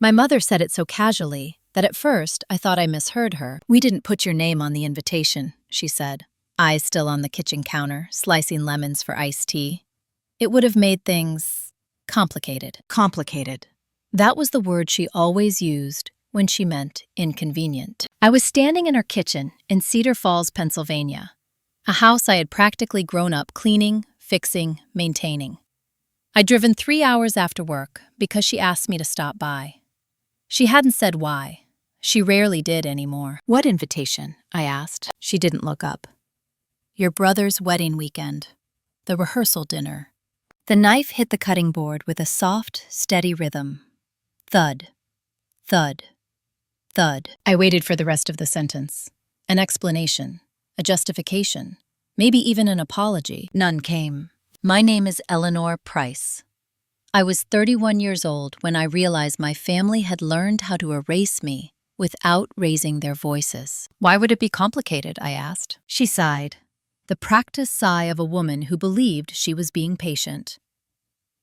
My mother said it so casually that at first I thought I misheard her. "We didn't put your name on the invitation," she said, eyes still on the kitchen counter, slicing lemons for iced tea. "It would have made things complicated." Complicated. That was the word she always used when she meant inconvenient. I was standing in her kitchen in Cedar Falls, Pennsylvania, a house I had practically grown up cleaning, fixing, maintaining. I'd driven 3 hours after work because she asked me to stop by. She hadn't said why. She rarely did anymore. "What invitation?" I asked. She didn't look up. "Your brother's wedding weekend. The rehearsal dinner." The knife hit the cutting board with a soft, steady rhythm. Thud. Thud. Thud. I waited for the rest of the sentence. An explanation. A justification. Maybe even an apology. None came. "My name is Eleanor Price. I was 31 years old when I realized my family had learned how to erase me without raising their voices." "Why would it be complicated?" I asked. She sighed. The practiced sigh of a woman who believed she was being patient.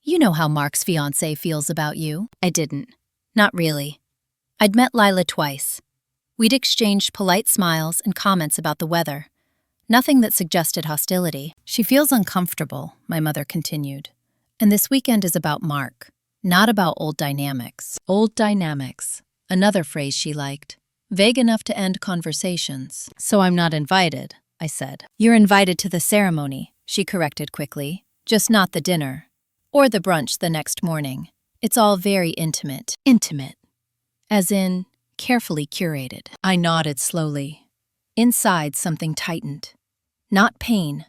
"You know how Mark's fiancé feels about you." I didn't. Not really. I'd met Lila twice. We'd exchanged polite smiles and comments about the weather. Nothing that suggested hostility. "She feels uncomfortable," my mother continued. "And this weekend is about Mark, not about old dynamics." Old dynamics. Another phrase she liked. Vague enough to end conversations. "So I'm not invited," I said. "You're invited to the ceremony," she corrected quickly. "Just not the dinner. Or the brunch the next morning. It's all very intimate." Intimate. As in, carefully curated. I nodded slowly. Inside, something tightened. Not pain.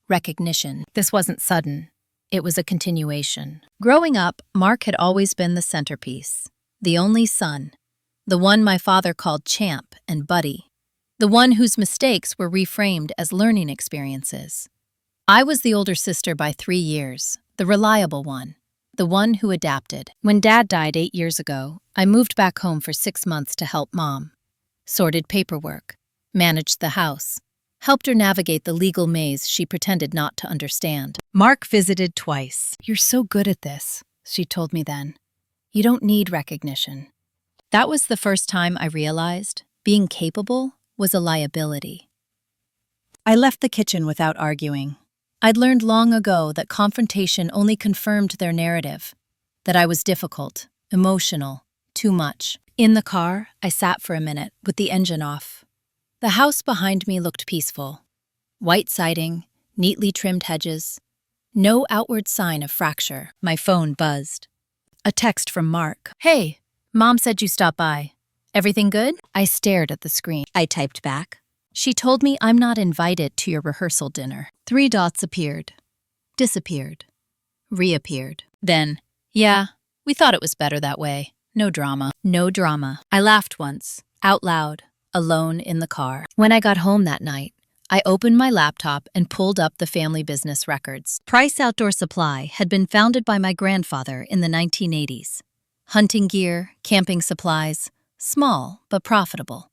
Recognition. This wasn't sudden. It was a continuation. Growing up, Mark had always been the centerpiece. The only son. The one my father called champ and buddy. The one whose mistakes were reframed as learning experiences. I was the older sister by 3 years, the reliable one. The one who adapted. When Dad died 8 years ago, I moved back home for 6 months to help Mom. Sorted paperwork. Managed the house. Helped her navigate the legal maze she pretended not to understand. Mark visited twice. "You're so good at this," she told me then. "You don't need recognition." That was the first time I realized being capable was a liability. I left the kitchen without arguing. I'd learned long ago that confrontation only confirmed their narrative, that I was difficult, emotional, too much. In the car, I sat for a minute with the engine off. The house behind me looked peaceful. White siding, neatly trimmed hedges. No outward sign of fracture. My phone buzzed. A text from Mark. "Hey, Mom said you stopped by. Everything good?" I stared at the screen. I typed back. "She told me I'm not invited to your rehearsal dinner." 3 dots appeared. Disappeared. Reappeared. Then, "Yeah, we thought it was better that way. No drama." No drama. I laughed once, out loud, alone in the car. When I got home that night, I opened my laptop and pulled up the family business records. Price Outdoor Supply had been founded by my grandfather in the 1980s. Hunting gear, camping supplies, small but profitable.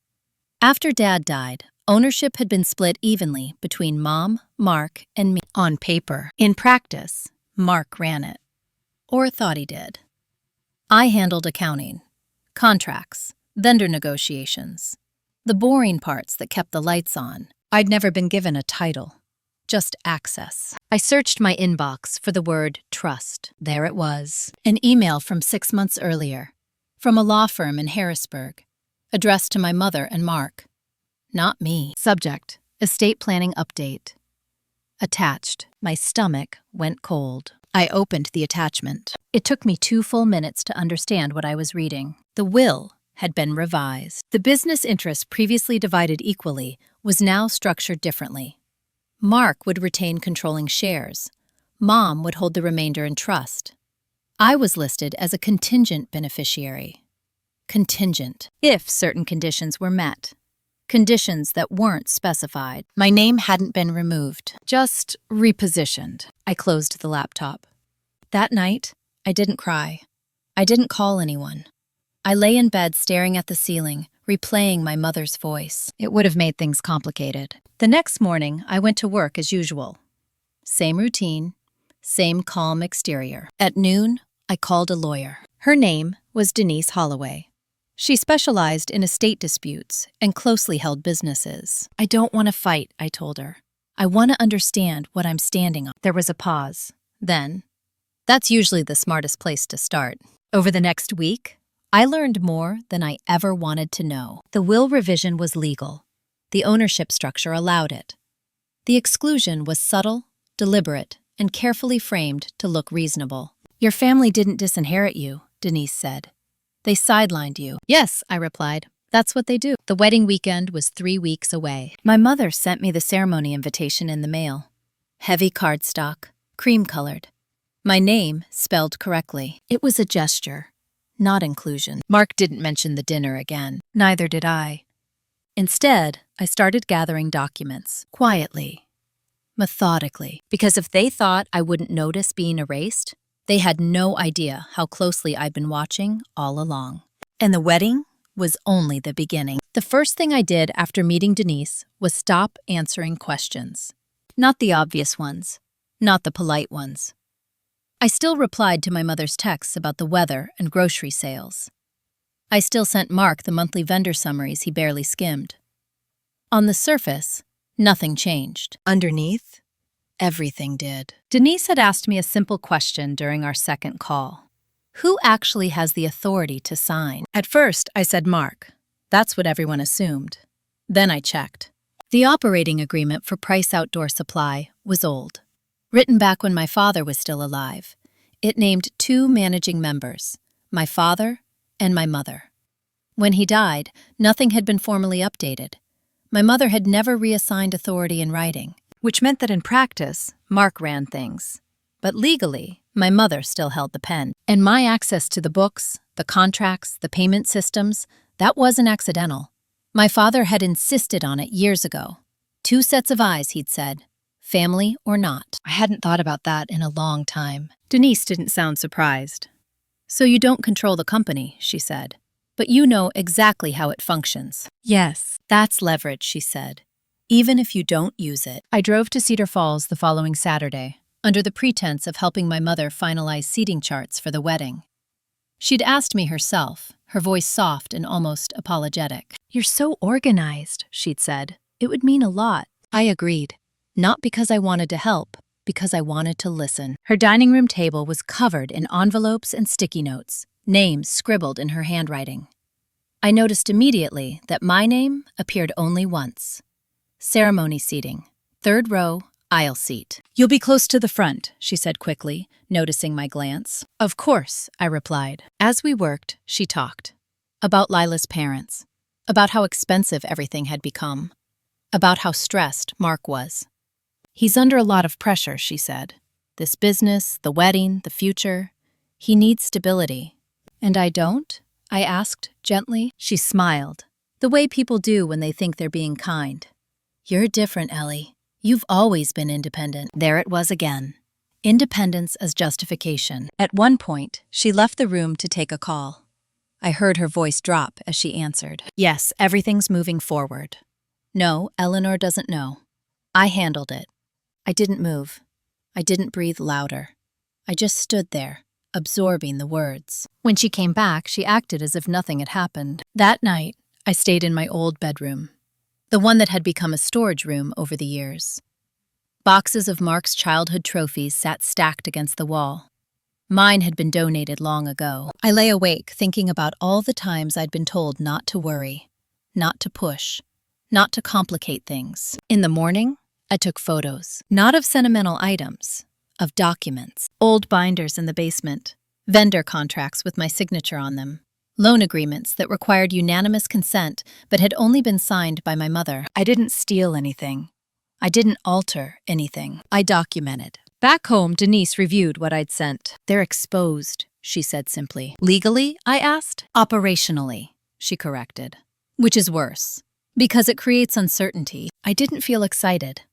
After Dad died, ownership had been split evenly between Mom, Mark, and me. On paper. In practice, Mark ran it. Or thought he did. I handled accounting, contracts, vendor negotiations. The boring parts that kept the lights on. I'd never been given a title, just access. I searched my inbox for the word trust. There it was. An email from 6 months earlier, from a law firm in Harrisburg, addressed to my mother and Mark. Not me. Subject, estate planning update. Attached, my stomach went cold. I opened the attachment. It took me 2 full minutes to understand what I was reading. The will had been revised. The business interest previously divided equally was now structured differently. Mark would retain controlling shares. Mom would hold the remainder in trust. I was listed as a contingent beneficiary. Contingent, if certain conditions were met. Conditions that weren't specified. My name hadn't been removed, just repositioned. I closed the laptop. That night, I didn't cry. I didn't call anyone. I lay in bed staring at the ceiling, replaying my mother's voice. It would have made things complicated. The next morning, I went to work as usual. Same routine, same calm exterior. At noon, I called a lawyer. Her name was Denise Holloway. She specialized in estate disputes and closely held businesses. "I don't want to fight," I told her. "I want to understand what I'm standing on." There was a pause. Then, "That's usually the smartest place to start." Over the next week, I learned more than I ever wanted to know. The will revision was legal. The ownership structure allowed it. The exclusion was subtle, deliberate, and carefully framed to look reasonable. "Your family didn't disinherit you," Denise said. "They sidelined you." "Yes," I replied. "That's what they do." The wedding weekend was 3 weeks away. My mother sent me the ceremony invitation in the mail. Heavy cardstock, cream-colored. My name spelled correctly. It was a gesture, not inclusion. Mark didn't mention the dinner again. Neither did I. Instead, I started gathering documents, quietly, methodically, because if they thought I wouldn't notice being erased, they had no idea how closely I'd been watching all along. And the wedding was only the beginning. The first thing I did after meeting Denise was stop answering questions. Not the obvious ones, not the polite ones. I still replied to my mother's texts about the weather and grocery sales. I still sent Mark the monthly vendor summaries he barely skimmed. On the surface, nothing changed. Underneath, everything did. Denise had asked me a simple question during our second call. Who actually has the authority to sign? At first, I said Mark. That's what everyone assumed. Then I checked. The operating agreement for Price Outdoor Supply was old. Written back when my father was still alive. It named 2 managing members, my father and my mother. When he died, nothing had been formally updated. My mother had never reassigned authority in writing, which meant that in practice, Mark ran things. But legally, my mother still held the pen. And my access to the books, the contracts, the payment systems, that wasn't accidental. My father had insisted on it years ago. 2 sets of eyes, he'd said. Family or not. I hadn't thought about that in a long time. Denise didn't sound surprised. "So you don't control the company," she said. "But you know exactly how it functions." "Yes, that's leverage," she said. "Even if you don't use it." I drove to Cedar Falls the following Saturday, under the pretense of helping my mother finalize seating charts for the wedding. She'd asked me herself, her voice soft and almost apologetic. "You're so organized," she'd said. "It would mean a lot." I agreed. Not because I wanted to help, because I wanted to listen. Her dining room table was covered in envelopes and sticky notes, names scribbled in her handwriting. I noticed immediately that my name appeared only once. Ceremony seating, 3rd row, aisle seat. "You'll be close to the front," she said quickly, noticing my glance. "Of course," I replied. As we worked, she talked. About Lila's parents. About how expensive everything had become. About how stressed Mark was. "He's under a lot of pressure," she said. "This business, the wedding, the future. He needs stability." "And I don't?" I asked, gently. She smiled, the way people do when they think they're being kind. "You're different, Ellie. You've always been independent." There it was again. Independence as justification. At one point, she left the room to take a call. I heard her voice drop as she answered. "Yes, everything's moving forward." "No, Eleanor doesn't know. I handled it." I didn't move. I didn't breathe louder. I just stood there, absorbing the words. When she came back, she acted as if nothing had happened. That night, I stayed in my old bedroom, the one that had become a storage room over the years. Boxes of Mark's childhood trophies sat stacked against the wall. Mine had been donated long ago. I lay awake thinking about all the times I'd been told not to worry, not to push, not to complicate things. In the morning, I took photos, not of sentimental items, of documents, old binders in the basement, vendor contracts with my signature on them, loan agreements that required unanimous consent but had only been signed by my mother. I didn't steal anything. I didn't alter anything. I documented. Back home, Denise reviewed what I'd sent. "They're exposed," she said simply. "Legally?" I asked. "Operationally," she corrected. Which is worse, because it creates uncertainty. I didn't feel excited.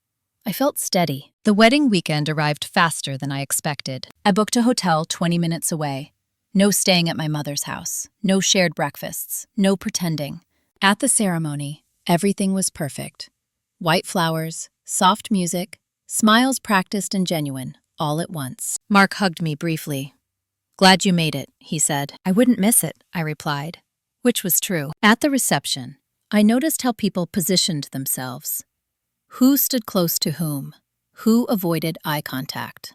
I felt steady. The wedding weekend arrived faster than I expected. I booked a hotel 20 minutes away. No staying at my mother's house. No shared breakfasts. No pretending. At the ceremony, everything was perfect. White flowers, soft music, smiles practiced and genuine, all at once. Mark hugged me briefly. Glad you made it, he said. I wouldn't miss it, I replied, which was true. At the reception, I noticed how people positioned themselves. Who stood close to whom? Who avoided eye contact?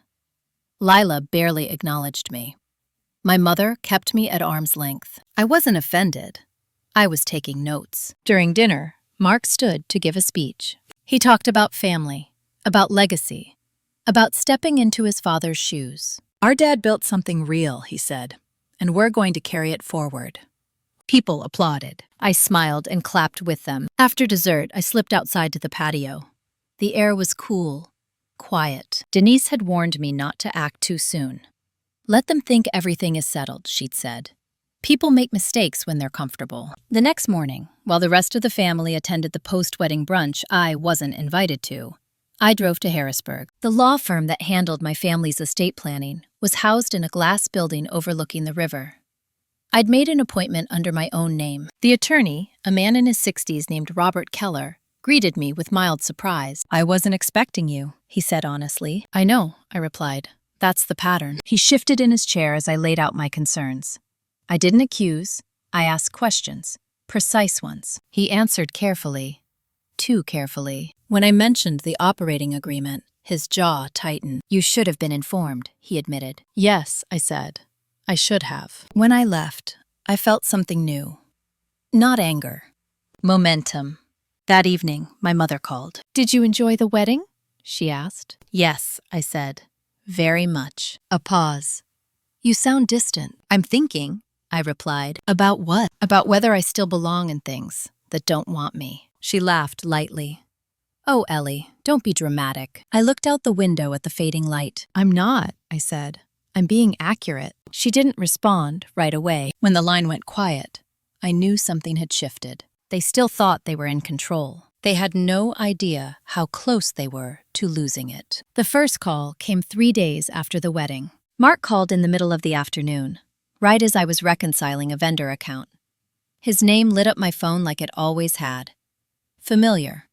Lila barely acknowledged me. My mother kept me at arm's length. I wasn't offended. I was taking notes. During dinner, Mark stood to give a speech. He talked about family, about legacy, about stepping into his father's shoes. Our dad built something real, he said, and we're going to carry it forward. People applauded. I smiled and clapped with them. After dessert, I slipped outside to the patio. The air was cool, quiet. Denise had warned me not to act too soon. Let them think everything is settled, she'd said. People make mistakes when they're comfortable. The next morning, while the rest of the family attended the post-wedding brunch I wasn't invited to, I drove to Harrisburg. The law firm that handled my family's estate planning was housed in a glass building overlooking the river. I'd made an appointment under my own name. The attorney, a man in his 60s named Robert Keller, greeted me with mild surprise. I wasn't expecting you, he said honestly. I know, I replied. That's the pattern. He shifted in his chair as I laid out my concerns. I didn't accuse. I asked questions, precise ones. He answered carefully. Too carefully. When I mentioned the operating agreement, his jaw tightened. You should have been informed, he admitted. Yes, I said. I should have. When I left, I felt something new. Not anger. Momentum. That evening, my mother called. Did you enjoy the wedding? She asked. Yes, I said. Very much. A pause. You sound distant. I'm thinking, I replied. About what? About whether I still belong in things that don't want me. She laughed lightly. Oh, Ellie, don't be dramatic. I looked out the window at the fading light. I'm not, I said. I'm being accurate. She didn't respond right away. When the line went quiet, I knew something had shifted. They still thought they were in control. They had no idea how close they were to losing it. The first call came 3 days after the wedding. Mark called in the middle of the afternoon, right as I was reconciling a vendor account. His name lit up my phone like it always had. Familiar.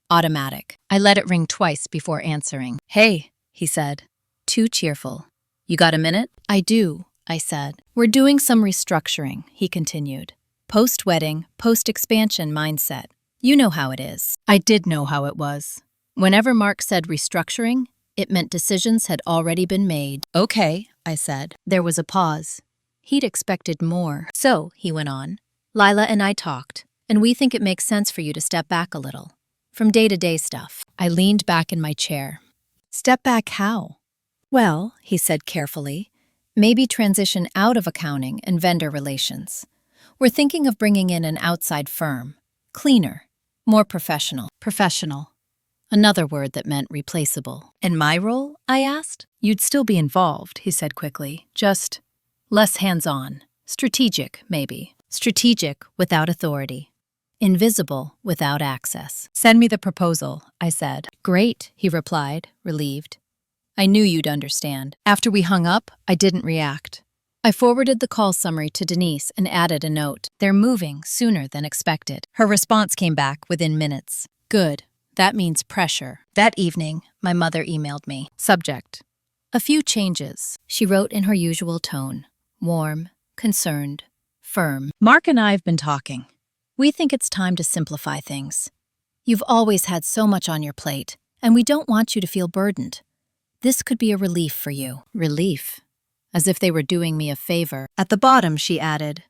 Automatic. I let it ring twice before answering. Hey, he said. Too cheerful. You got a minute? I do, I said. We're doing some restructuring, he continued. Post-wedding, post-expansion mindset. You know how it is. I did know how it was. Whenever Mark said restructuring, it meant decisions had already been made. Okay, I said. There was a pause. He'd expected more. So, he went on, Lila and I talked, and we think it makes sense for you to step back a little. From day-to-day stuff. I leaned back in my chair. Step back how? Well, he said carefully, maybe transition out of accounting and vendor relations. We're thinking of bringing in an outside firm. Cleaner. More professional. Professional. Another word that meant replaceable. And my role? I asked. You'd still be involved, he said quickly. Just less hands-on. Strategic, maybe. Strategic without authority. Invisible without access. Send me the proposal, I said. Great, he replied, relieved. I knew you'd understand. After we hung up, I didn't react. I forwarded the call summary to Denise and added a note. They're moving sooner than expected. Her response came back within minutes. Good. That means pressure. That evening, my mother emailed me. Subject. A few changes, she wrote in her usual tone. Warm, concerned, firm. Mark and I have been talking. We think it's time to simplify things. You've always had so much on your plate, and we don't want you to feel burdened. This could be a relief for you. Relief? As if they were doing me a favor. At the bottom, she added,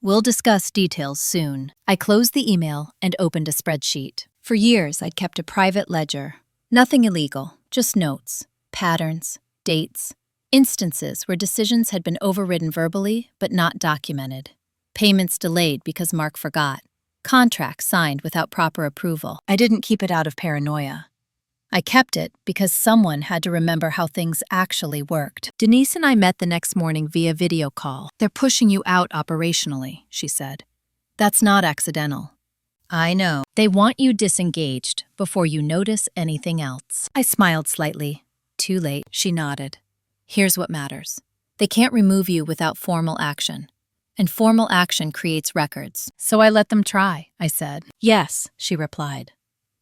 we'll discuss details soon. I closed the email and opened a spreadsheet. For years, I'd kept a private ledger. Nothing illegal, just notes, patterns, dates, instances where decisions had been overridden verbally but not documented. Payments delayed because Mark forgot. Contracts signed without proper approval. I didn't keep it out of paranoia. I kept it because someone had to remember how things actually worked. Denise and I met the next morning via video call. They're pushing you out operationally, she said. That's not accidental. I know. They want you disengaged before you notice anything else. I smiled slightly. Too late, she nodded. Here's what matters. They can't remove you without formal action. And formal action creates records. So I let them try, I said. Yes, she replied.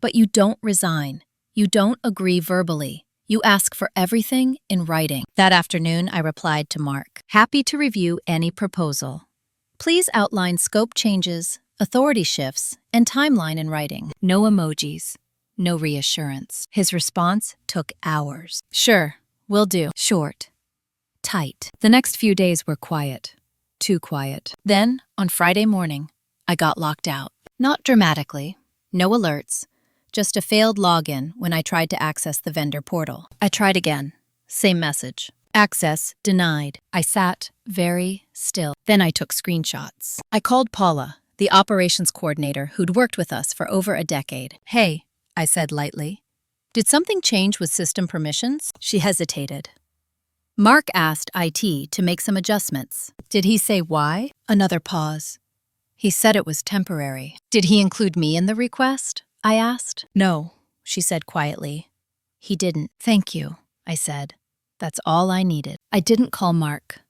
But you don't resign. You don't agree verbally. You ask for everything in writing. That afternoon, I replied to Mark, happy to review any proposal. Please outline scope changes, authority shifts, and timeline in writing. No emojis, no reassurance. His response took hours. Sure, will do. Short, tight. The next few days were quiet, too quiet. Then, on Friday morning, I got locked out. Not dramatically, no alerts, just a failed login when I tried to access the vendor portal. I tried again, same message. Access denied. I sat very still. Then I took screenshots. I called Paula, the operations coordinator who'd worked with us for over a decade. Hey, I said lightly. Did something change with system permissions? She hesitated. Mark asked IT to make some adjustments. Did he say why? Another pause. He said it was temporary. Did he include me in the request? I asked. No, she said quietly. He didn't. Thank you, I said. That's all I needed. I didn't call Mark.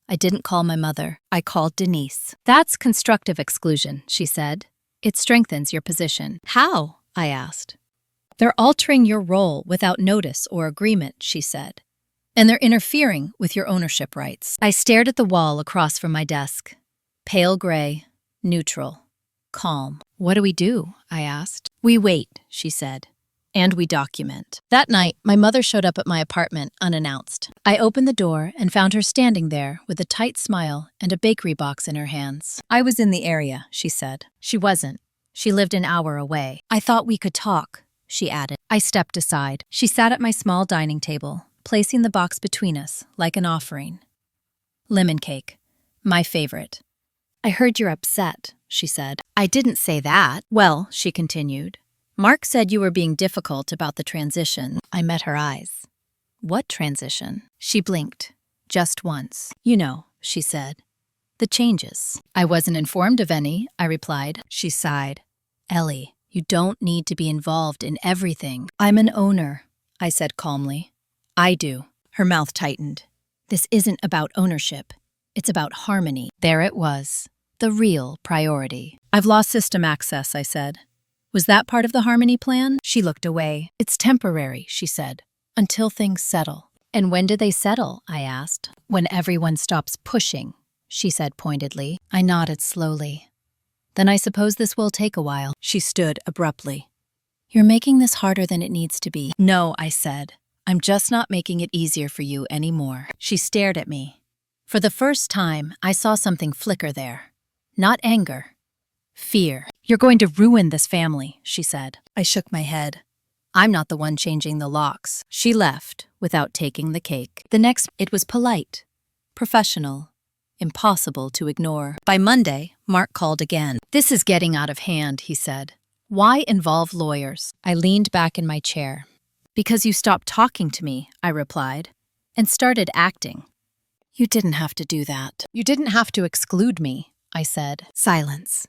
I didn't call my mother. I called Denise. That's constructive exclusion, she said. It strengthens your position. How? I asked. They're altering your role without notice or agreement, she said. And they're interfering with your ownership rights. I stared at the wall across from my desk. Pale gray, neutral, calm. What do we do? I asked. We wait, she said. And we document. That night, my mother showed up at my apartment unannounced. I opened the door and found her standing there with a tight smile and a bakery box in her hands. I was in the area, she said. She wasn't. She lived an hour away. I thought we could talk, she added. I stepped aside. She sat at my small dining table, placing the box between us like an offering. Lemon cake, my favorite. I heard you're upset, she said. I didn't say that. Well, she continued. Mark said you were being difficult about the transition. I met her eyes. What transition? She blinked. Just once. You know, she said. The changes. I wasn't informed of any, I replied. She sighed. Ellie, you don't need to be involved in everything. I'm an owner, I said calmly. I do. Her mouth tightened. This isn't about ownership. It's about harmony. There it was. The real priority. I've lost system access, I said. Was that part of the harmony plan? She looked away. It's temporary, she said, until things settle. And when do they settle? I asked. When everyone stops pushing, she said pointedly. I nodded slowly. Then I suppose this will take a while. She stood abruptly. You're making this harder than it needs to be. No, I said. I'm just not making it easier for you anymore. She stared at me. For the first time, I saw something flicker there. Not anger. Fear. You're going to ruin this family, she said. I shook my head. I'm not the one changing the locks. She left without taking the cake. The next, it was polite, professional, impossible to ignore. By Monday, Mark called again. This is getting out of hand, he said. Why involve lawyers? I leaned back in my chair. Because you stopped talking to me, I replied, and started acting. You didn't have to do that. You didn't have to exclude me, I said. Silence.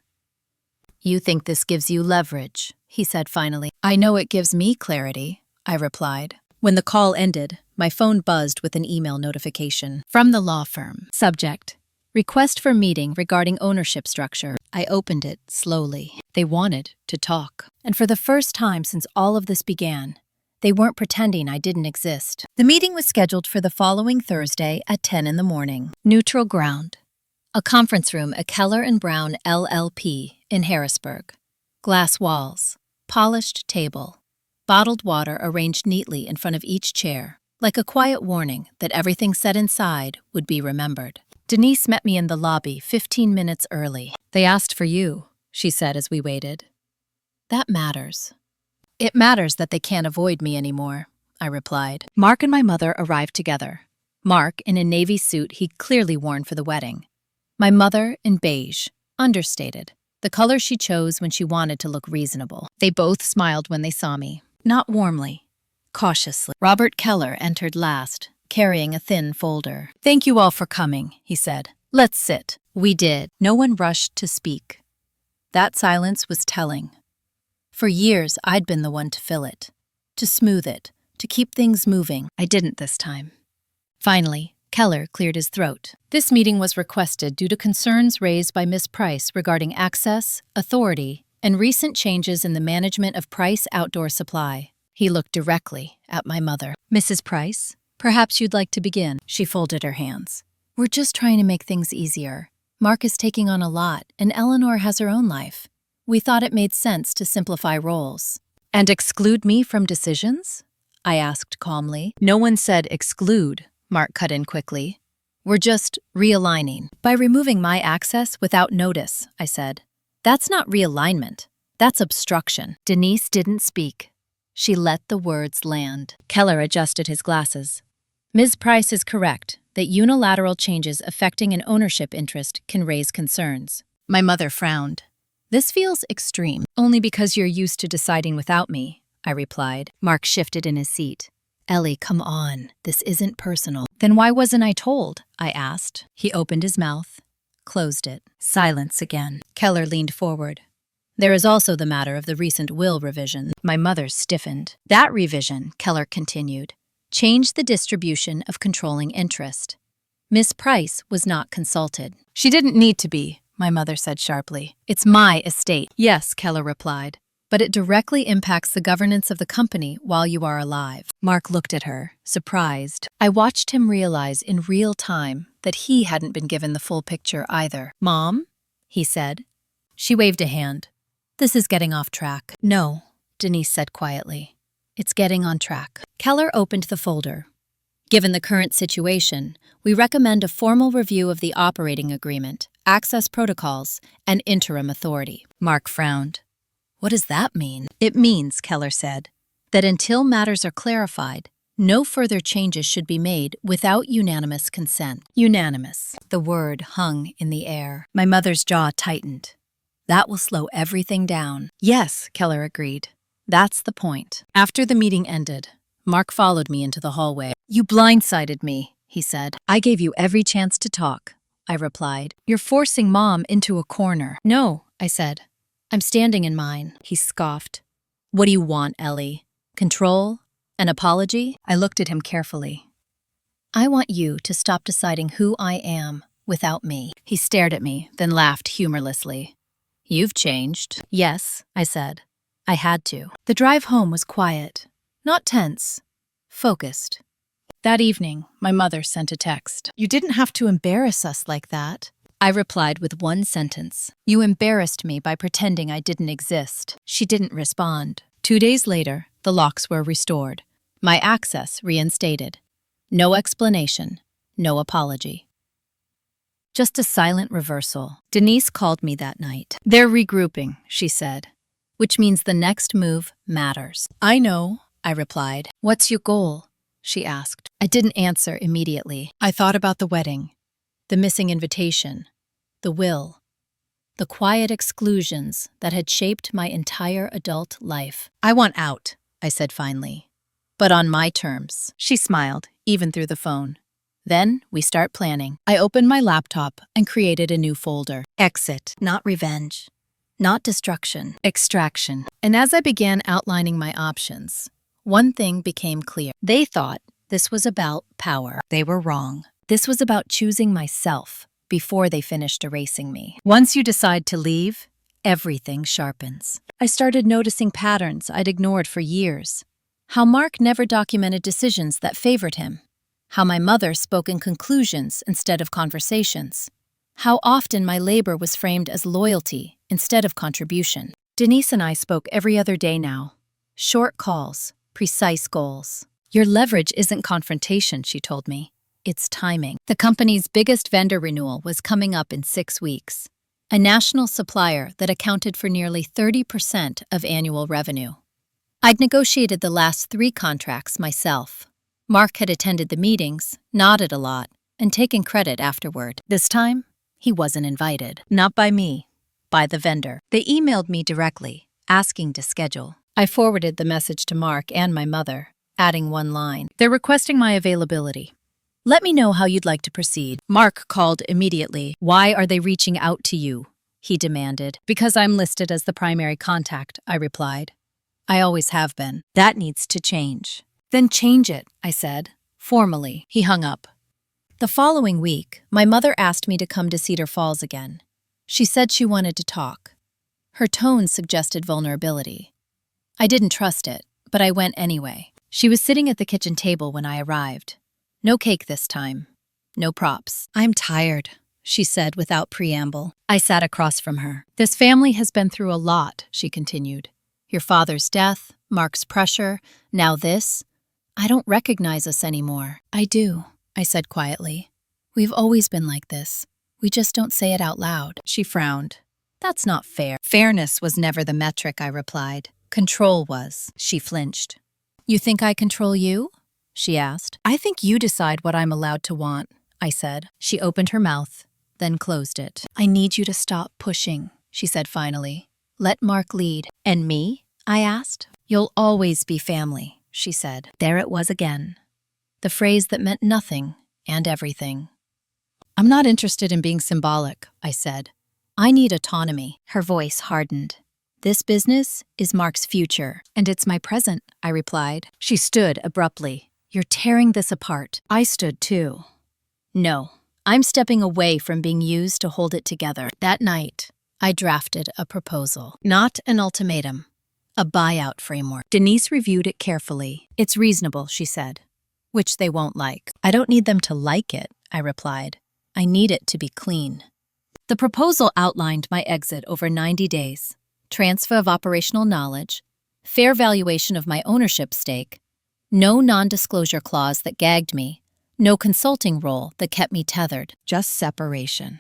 You think this gives you leverage, he said finally. I know it gives me clarity, I replied. When the call ended, my phone buzzed with an email notification. From the law firm. Subject: request for meeting regarding ownership structure. I opened it slowly. They wanted to talk. And for the first time since all of this began, they weren't pretending I didn't exist. The meeting was scheduled for the following Thursday at 10 in the morning. Neutral ground. A conference room at Keller & Brown LLP in Harrisburg. Glass walls. Polished table. Bottled water arranged neatly in front of each chair, like a quiet warning that everything said inside would be remembered. Denise met me in the lobby 15 minutes early. They asked for you, she said as we waited. That matters. It matters that they can't avoid me anymore, I replied. Mark and my mother arrived together. Mark in a navy suit he'd clearly worn for the wedding. My mother in beige, understated, the color she chose when she wanted to look reasonable. They both smiled when they saw me, not warmly, cautiously. Robert Keller entered last, carrying a thin folder. Thank you all for coming, he said. Let's sit. We did. No one rushed to speak. That silence was telling. For years, I'd been the one to fill it, to smooth it, to keep things moving. I didn't this time. Finally, Keller cleared his throat. This meeting was requested due to concerns raised by Ms. Price regarding access, authority, and recent changes in the management of Price Outdoor Supply. He looked directly at my mother. Mrs. Price, perhaps you'd like to begin. She folded her hands. We're just trying to make things easier. Mark is taking on a lot, and Eleanor has her own life. We thought it made sense to simplify roles. And exclude me from decisions? I asked calmly. No one said exclude, Mark cut in quickly. We're just realigning. By removing my access without notice, I said. That's not realignment. That's obstruction. Denise didn't speak. She let the words land. Keller adjusted his glasses. Ms. Price is correct that unilateral changes affecting an ownership interest can raise concerns. My mother frowned. This feels extreme. Only because you're used to deciding without me, I replied. Mark shifted in his seat. Ellie, come on. This isn't personal. Then why wasn't I told? I asked. He opened his mouth, closed it. Silence again. Keller leaned forward. There is also the matter of the recent will revision. My mother stiffened. That revision, Keller continued, changed the distribution of controlling interest. Miss Price was not consulted. She didn't need to be, my mother said sharply. It's my estate. Yes, Keller replied, but it directly impacts the governance of the company while you are alive. Mark looked at her, surprised. I watched him realize in real time that he hadn't been given the full picture either. Mom? He said. She waved a hand. This is getting off track. No, Denise said quietly. It's getting on track. Keller opened the folder. Given the current situation, we recommend a formal review of the operating agreement, access protocols, and interim authority. Mark frowned. What does that mean? It means, Keller said, that until matters are clarified, no further changes should be made without unanimous consent. Unanimous. The word hung in the air. My mother's jaw tightened. That will slow everything down. Yes, Keller agreed. That's the point. After the meeting ended, Mark followed me into the hallway. You blindsided me, he said. I gave you every chance to talk, I replied. You're forcing Mom into a corner. No, I said. I'm standing in mine, he scoffed. What do you want, Ellie? Control? An apology? I looked at him carefully. I want you to stop deciding who I am without me. He stared at me, then laughed humorlessly. You've changed. Yes, I said. I had to. The drive home was quiet, not tense, focused. That evening, my mother sent a text. You didn't have to embarrass us like that. I replied with one sentence. You embarrassed me by pretending I didn't exist. She didn't respond. 2 days later, the locks were restored. My access reinstated. No explanation, no apology. Just a silent reversal. Denise called me that night. They're regrouping, she said, which means the next move matters. I know, I replied. What's your goal? She asked. I didn't answer immediately. I thought about the wedding, the missing invitation, the will, the quiet exclusions that had shaped my entire adult life. I want out, I said finally, but on my terms. She smiled, even through the phone. Then we start planning. I opened my laptop and created a new folder. Exit, not revenge, not destruction, extraction. And as I began outlining my options, one thing became clear. They thought this was about power. They were wrong. This was about choosing myself before they finished erasing me. Once you decide to leave, everything sharpens. I started noticing patterns I'd ignored for years. How Mark never documented decisions that favored him. How my mother spoke in conclusions instead of conversations. How often my labor was framed as loyalty instead of contribution. Denise and I spoke every other day now. Short calls, precise goals. Your leverage isn't confrontation, she told me. It's timing. The company's biggest vendor renewal was coming up in 6 weeks. A national supplier that accounted for nearly 30% of annual revenue. I'd negotiated the last 3 contracts myself. Mark had attended the meetings, nodded a lot, and taken credit afterward. This time, he wasn't invited. Not by me, by the vendor. They emailed me directly, asking to schedule. I forwarded the message to Mark and my mother, adding one line. They're requesting my availability. Let me know how you'd like to proceed. Mark called immediately. Why are they reaching out to you? He demanded. Because I'm listed as the primary contact, I replied. I always have been. That needs to change. Then change it, I said, formally. He hung up. The following week, my mother asked me to come to Cedar Falls again. She said she wanted to talk. Her tone suggested vulnerability. I didn't trust it, but I went anyway. She was sitting at the kitchen table when I arrived. No cake this time. No props. "I'm tired," she said without preamble. I sat across from her. "This family has been through a lot," she continued. "Your father's death, Mark's pressure, now this. I don't recognize us anymore." "I do," I said quietly. "We've always been like this. We just don't say it out loud." She frowned. "That's not fair." "Fairness was never the metric," I replied. "Control was." She flinched. "You think I control you?" she asked. "I think you decide what I'm allowed to want," I said. She opened her mouth, then closed it. "I need you to stop pushing," she said finally. "Let Mark lead." "And me?" I asked. "You'll always be family," she said. There it was again. The phrase that meant nothing and everything. "I'm not interested in being symbolic," I said. "I need autonomy." Her voice hardened. "This business is Mark's future, and it's my present," I replied. She stood abruptly. "You're tearing this apart." I stood too. "No, I'm stepping away from being used to hold it together." That night, I drafted a proposal. Not an ultimatum. A buyout framework. Denise reviewed it carefully. "It's reasonable," she said. "Which they won't like." "I don't need them to like it," I replied. "I need it to be clean." The proposal outlined my exit over 90 days, transfer of operational knowledge, fair valuation of my ownership stake, no non-disclosure clause that gagged me, no consulting role that kept me tethered, just separation.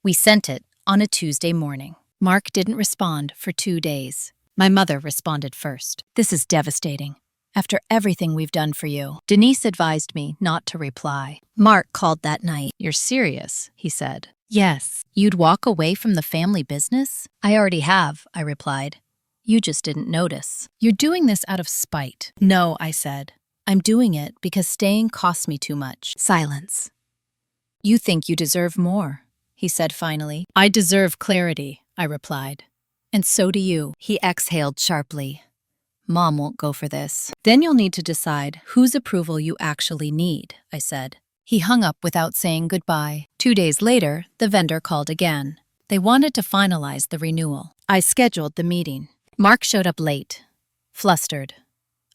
We sent it on a Tuesday morning. Mark didn't respond for 2 days. My mother responded first. "This is devastating. After everything we've done for you." Denise advised me not to reply. Mark called that night. "You're serious," he said. "Yes." "You'd walk away from the family business?" "I already have," I replied. "You just didn't notice." "You're doing this out of spite." "No," I said. "I'm doing it because staying costs me too much." Silence. "You think you deserve more," he said finally. "I deserve clarity," I replied. "And so do you." He exhaled sharply. "Mom won't go for this." "Then you'll need to decide whose approval you actually need," I said. He hung up without saying goodbye. 2 days later, the vendor called again. They wanted to finalize the renewal. I scheduled the meeting. Mark showed up late, flustered,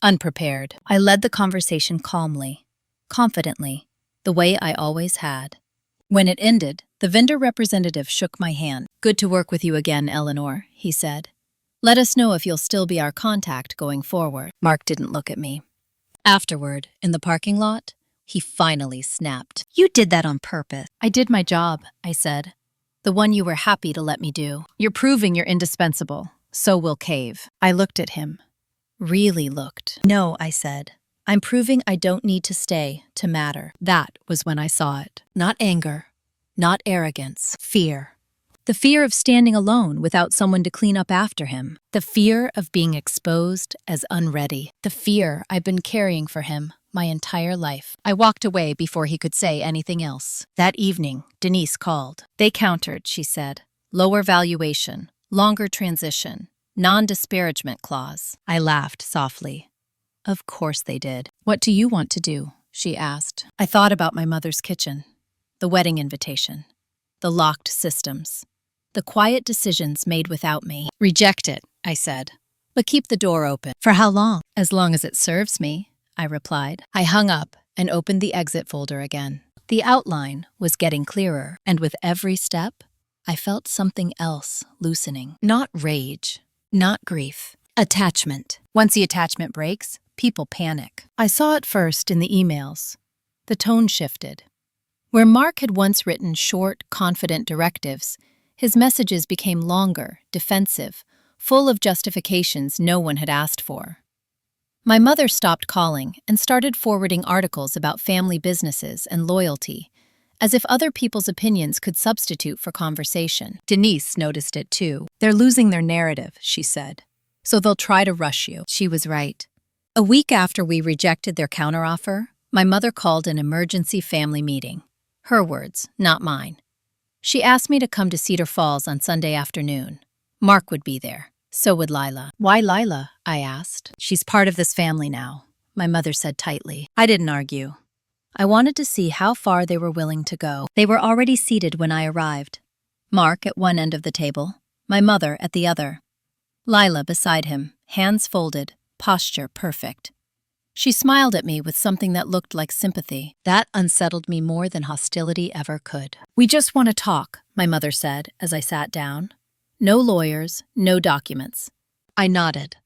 unprepared. I led the conversation calmly, confidently, the way I always had. When it ended, the vendor representative shook my hand. "Good to work with you again, Eleanor," he said. "Let us know if you'll still be our contact going forward." Mark didn't look at me. Afterward, in the parking lot, he finally snapped. "You did that on purpose." "I did my job," I said. "The one you were happy to let me do. You're proving you're indispensable, so we'll cave." I looked at him. Really looked. "No," I said. "I'm proving I don't need to stay to matter." That was when I saw it. Not anger, not arrogance, fear. The fear of standing alone without someone to clean up after him. The fear of being exposed as unready. The fear I've been carrying for him my entire life. I walked away before he could say anything else. That evening, Denise called. "They countered," she said. "Lower valuation, longer transition, non-disparagement clause." I laughed softly. "Of course they did." "What do you want to do?" she asked. I thought about my mother's kitchen, the wedding invitation, the locked systems, the quiet decisions made without me. "Reject it," I said. "But keep the door open." "For how long?" "As long as it serves me," I replied. I hung up and opened the exit folder again. The outline was getting clearer, and with every step, I felt something else loosening. Not rage, not grief. Attachment. Once the attachment breaks, people panic. I saw it first in the emails. The tone shifted. Where Mark had once written short, confident directives, his messages became longer, defensive, full of justifications no one had asked for. My mother stopped calling and started forwarding articles about family businesses and loyalty, as if other people's opinions could substitute for conversation. Denise noticed it too. "They're losing their narrative," she said. "So they'll try to rush you." She was right. A week after we rejected their counteroffer, my mother called an emergency family meeting. Her words, not mine. She asked me to come to Cedar Falls on Sunday afternoon. Mark would be there. So would Lila. "Why Lila?" I asked. "She's part of this family now," my mother said tightly. I didn't argue. I wanted to see how far they were willing to go. They were already seated when I arrived. Mark at one end of the table, my mother at the other. Lila beside him, hands folded, posture perfect. She smiled at me with something that looked like sympathy. That unsettled me more than hostility ever could. "We just want to talk," my mother said as I sat down. "No lawyers, no documents." I nodded.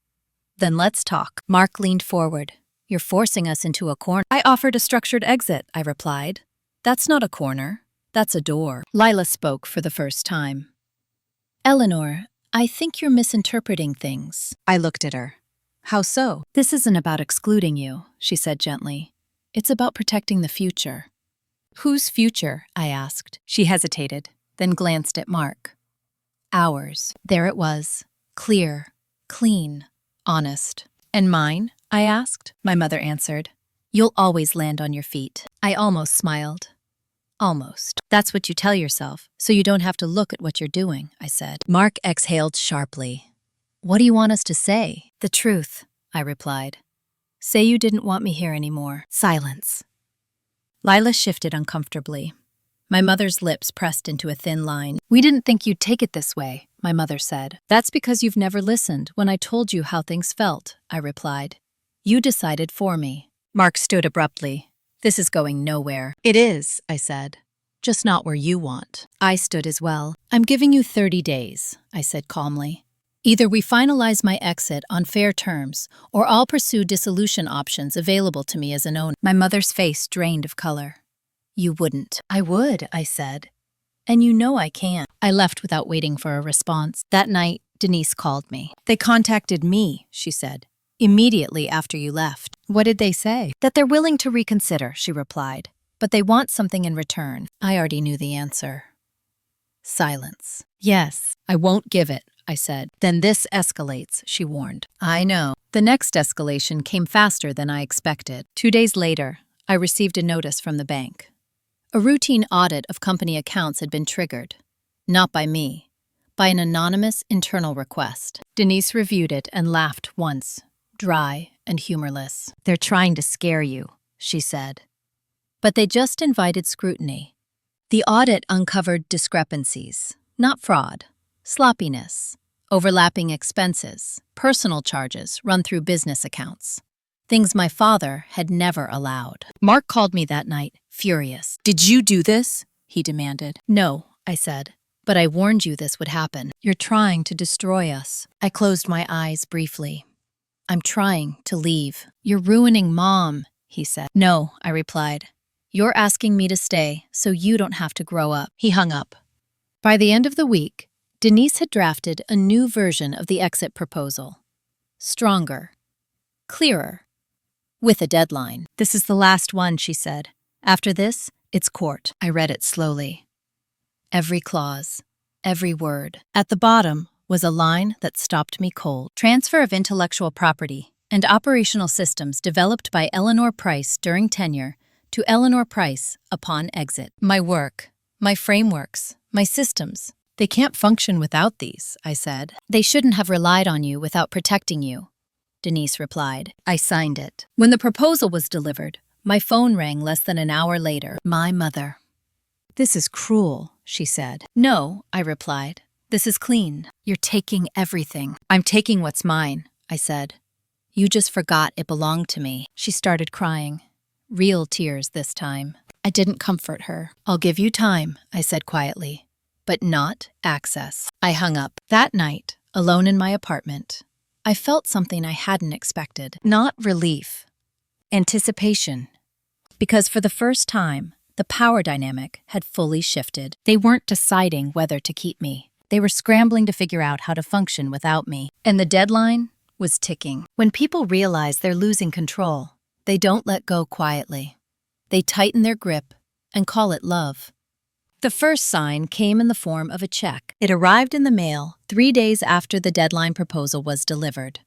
"Then let's talk." Mark leaned forward. "You're forcing us into a corner." "I offered a structured exit," I replied. "That's not a corner. That's a door." Lila spoke for the first time. "Eleanor, I think you're misinterpreting things." I looked at her. "How so?" "This isn't about excluding you," she said gently. "It's about protecting the future." "Whose future?" I asked. She hesitated, then glanced at Mark. "Ours." There it was. Clear, clean, honest. "And mine?" I asked. My mother answered. "You'll always land on your feet." I almost smiled. "Almost. That's what you tell yourself, so you don't have to look at what you're doing," I said. Mark exhaled sharply. "What do you want us to say?" "The truth," I replied. "Say you didn't want me here anymore." Silence. Lila shifted uncomfortably. My mother's lips pressed into a thin line. "We didn't think you'd take it this way," my mother said. "That's because you've never listened when I told you how things felt," I replied. "You decided for me." Mark stood abruptly. "This is going nowhere." "It is," I said. "Just not where you want." I stood as well. "I'm giving you 30 days," I said calmly. "Either we finalize my exit on fair terms, or I'll pursue dissolution options available to me as an owner." My mother's face drained of color. "You wouldn't." "I would," I said. "And you know I can't." I left without waiting for a response. That night, Denise called me. "They contacted me," she said, "immediately after you left." "What did they say?" "That they're willing to reconsider," she replied. "But they want something in return." I already knew the answer. Silence. "Yes, I won't give it," I said. "Then this escalates," she warned. I know. The next escalation came faster than I expected. 2 days later, I received a notice from the bank. A routine audit of company accounts had been triggered. Not by me, by an anonymous internal request. Denise reviewed it and laughed once, dry and humorless. "They're trying to scare you," she said. But they just invited scrutiny. The audit uncovered discrepancies, not fraud, sloppiness, overlapping expenses, personal charges run through business accounts. Things my father had never allowed. Mark called me that night, furious. "Did you do this?" he demanded. "No," I said, "but I warned you this would happen. You're trying to destroy us." I closed my eyes briefly. "I'm trying to leave." "You're ruining Mom," he said. "No," I replied. "You're asking me to stay so you don't have to grow up." He hung up. By the end of the week, Denise had drafted a new version of the exit proposal. Stronger, clearer, with a deadline. "This is the last one," she said. "After this, it's court." I read it slowly. Every clause, every word. At the bottom was a line that stopped me cold. "Transfer of intellectual property and operational systems developed by Eleanor Price during tenure to Eleanor Price upon exit." My work, my frameworks, my systems, they can't function without these, I said. "They shouldn't have relied on you without protecting you," Denise replied. I signed it. When the proposal was delivered, my phone rang less than an hour later. My mother. "This is cruel," she said. "No," I replied. "This is clean. You're taking everything." "I'm taking what's mine," I said. "You just forgot it belonged to me." She started crying. Real tears this time. I didn't comfort her. "I'll give you time," I said quietly, "but not access." I hung up. That night, alone in my apartment, I felt something I hadn't expected. Not relief. Anticipation. Because for the first time, the power dynamic had fully shifted. They weren't deciding whether to keep me. They were scrambling to figure out how to function without me. And the deadline was ticking. When people realize they're losing control, they don't let go quietly. They tighten their grip and call it love. The first sign came in the form of a check. It arrived in the mail 3 days after the deadline proposal was delivered.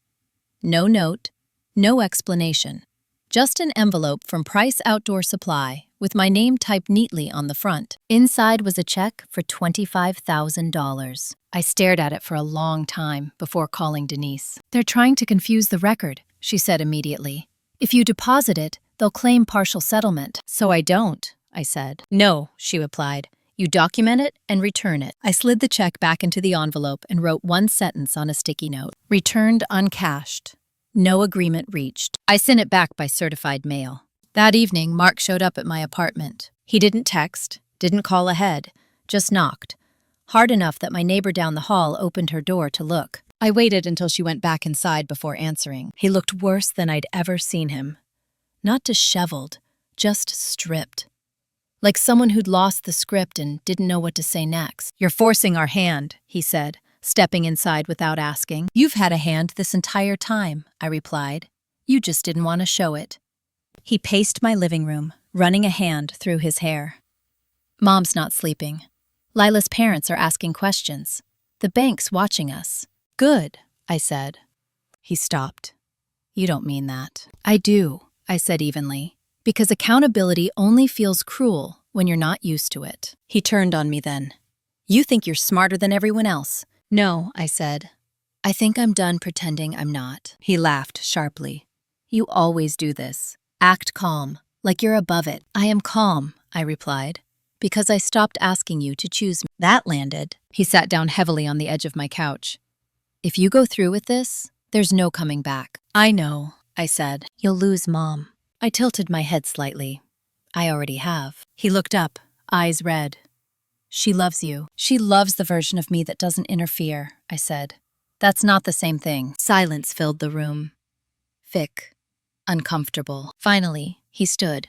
No note, no explanation, just an envelope from Price Outdoor Supply with my name typed neatly on the front. Inside was a check for $25,000. I stared at it for a long time before calling Denise. "They're trying to confuse the record," she said immediately. "If you deposit it, they'll claim partial settlement." "So I don't," I said. "No," she replied. "You document it and return it." I slid the check back into the envelope and wrote one sentence on a sticky note. "Returned uncashed. No agreement reached. I sent it back by certified mail. That evening, Mark showed up at my apartment. He didn't text, didn't call ahead, just knocked. Hard enough that my neighbor down the hall opened her door to look. I waited until she went back inside before answering. He looked worse than I'd ever seen him. Not disheveled, just stripped. Like someone who'd lost the script and didn't know what to say next. "You're forcing our hand," he said, stepping inside without asking. "You've had a hand this entire time," I replied. "You just didn't want to show it." He paced my living room, running a hand through his hair. "Mom's not sleeping. Lila's parents are asking questions. The bank's watching us." "Good," I said. He stopped. "You don't mean that." "I do," I said evenly, "because accountability only feels cruel when you're not used to it." He turned on me then. "You think you're smarter than everyone else." "No," I said. "I think I'm done pretending I'm not." He laughed sharply. "You always do this. Act calm, like you're above it." "I am calm," I replied, "because I stopped asking you to choose me." That landed. He sat down heavily on the edge of my couch. "If you go through with this, there's no coming back." "I know," I said. "You'll lose Mom." I tilted my head slightly. "I already have." He looked up, eyes red. "She loves you. She loves the version of me that doesn't interfere," I said. "That's not the same thing." Silence filled the room. Thick, uncomfortable. Finally, he stood.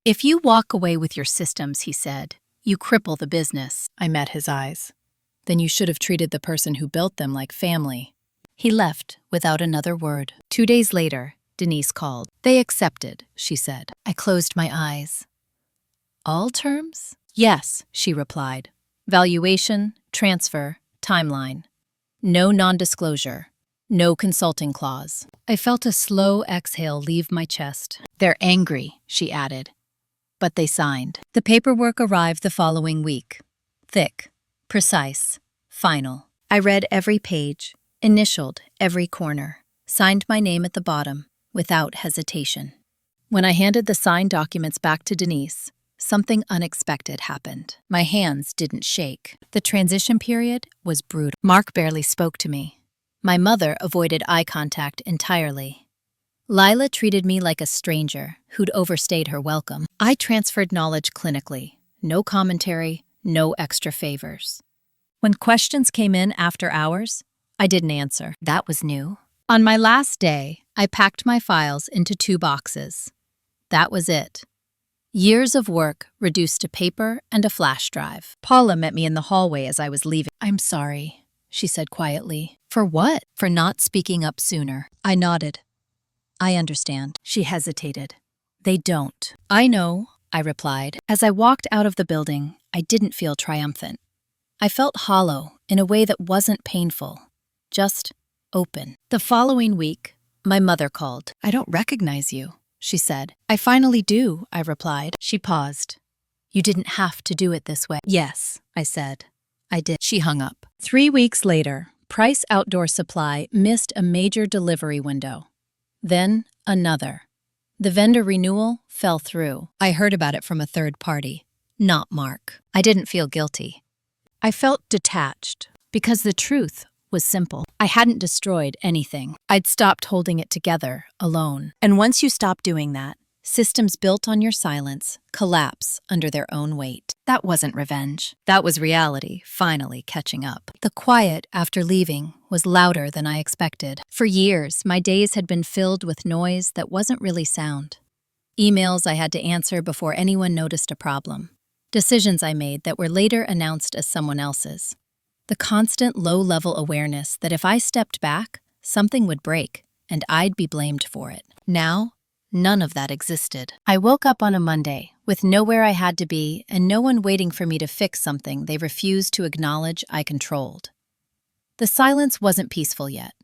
"If you walk away with your systems," he said, "you cripple the business." I met his eyes. "Then you should have treated the person who built them like family." He left without another word. 2 days later, Denise called. "They accepted," she said. I closed my eyes. "All terms?" "Yes," she replied. "Valuation, transfer, timeline. No non-disclosure. No consulting clause." I felt a slow exhale leave my chest. "They're angry," she added. But they signed. The paperwork arrived the following week. Thick, precise, final. I read every page, initialed every corner, signed my name at the bottom, without hesitation. When I handed the signed documents back to Denise, something unexpected happened. My hands didn't shake. The transition period was brutal. Mark barely spoke to me. My mother avoided eye contact entirely. Lila treated me like a stranger who'd overstayed her welcome. I transferred knowledge clinically. No commentary, no extra favors. When questions came in after hours, I didn't answer. That was new. On my last day, I packed my files into 2 boxes. That was it. Years of work reduced to paper and a flash drive. Paula met me in the hallway as I was leaving. "I'm sorry," she said quietly. "For what?" "For not speaking up sooner." I nodded. "I understand." She hesitated. "They don't." "I know," I replied. As I walked out of the building, I didn't feel triumphant. I felt hollow in a way that wasn't painful, just open. The following week, my mother called. "I don't recognize you," she said. "I finally do," I replied. She paused. "You didn't have to do it this way." "Yes," I said. "I did." She hung up. 3 weeks later, Price Outdoor Supply missed a major delivery window. Then another. The vendor renewal fell through. I heard about it from a third party, not Mark. I didn't feel guilty. I felt detached, because the truth was simple. I hadn't destroyed anything. I'd stopped holding it together, alone. And once you stop doing that, systems built on your silence collapse under their own weight. That wasn't revenge. That was reality finally catching up. The quiet after leaving was louder than I expected. For years, my days had been filled with noise that wasn't really sound. Emails I had to answer before anyone noticed a problem. Decisions I made that were later announced as someone else's. The constant low-level awareness that if I stepped back, something would break, and I'd be blamed for it. Now, none of that existed. I woke up on a Monday, with nowhere I had to be and no one waiting for me to fix something they refused to acknowledge I controlled. The silence wasn't peaceful yet.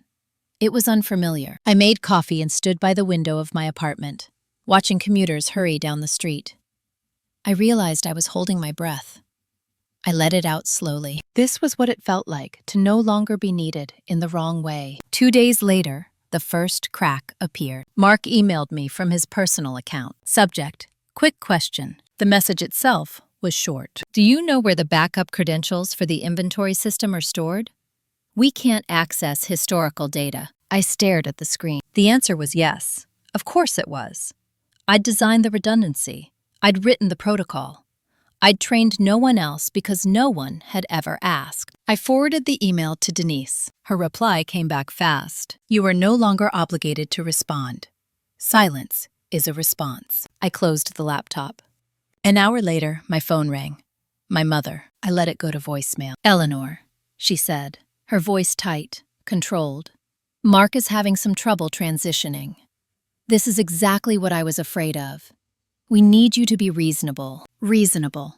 It was unfamiliar. I made coffee and stood by the window of my apartment, watching commuters hurry down the street. I realized I was holding my breath. I let it out slowly. This was what it felt like to no longer be needed in the wrong way. 2 days later, the first crack appeared. Mark emailed me from his personal account. Subject: quick question. The message itself was short. "Do you know where the backup credentials for the inventory system are stored? We can't access historical data. I stared at the screen. The answer was yes. Of course it was. I'd designed the redundancy. I'd written the protocol. I'd trained no one else because no one had ever asked. I forwarded the email to Denise. Her reply came back fast. You are no longer obligated to respond. Silence is a response. I closed the laptop. An hour later, my phone rang. My mother. I let it go to voicemail. Eleanor, she said, her voice tight, controlled. Mark is having some trouble transitioning. This is exactly what I was afraid of. We need you to be reasonable. Reasonable.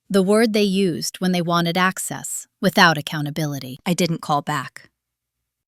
The word they used when they wanted access, without accountability. I didn't call back.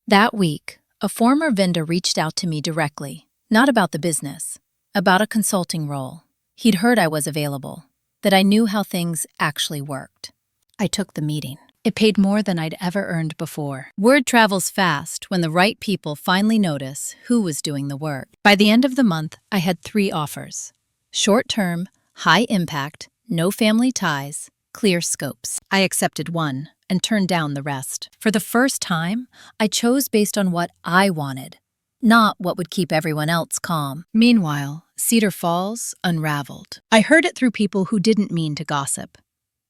That week, a former vendor reached out to me directly, not about the business, about a consulting role. He'd heard I was available, that I knew how things actually worked. I took the meeting. It paid more than I'd ever earned before. Word travels fast when the right people finally notice who was doing the work. By the end of the month, I had 3 offers. Short-term, high-impact, no family ties, clear scopes. I accepted one and turned down the rest. For the first time, I chose based on what I wanted, not what would keep everyone else calm. Meanwhile, Cedar Falls unraveled. I heard it through people who didn't mean to gossip.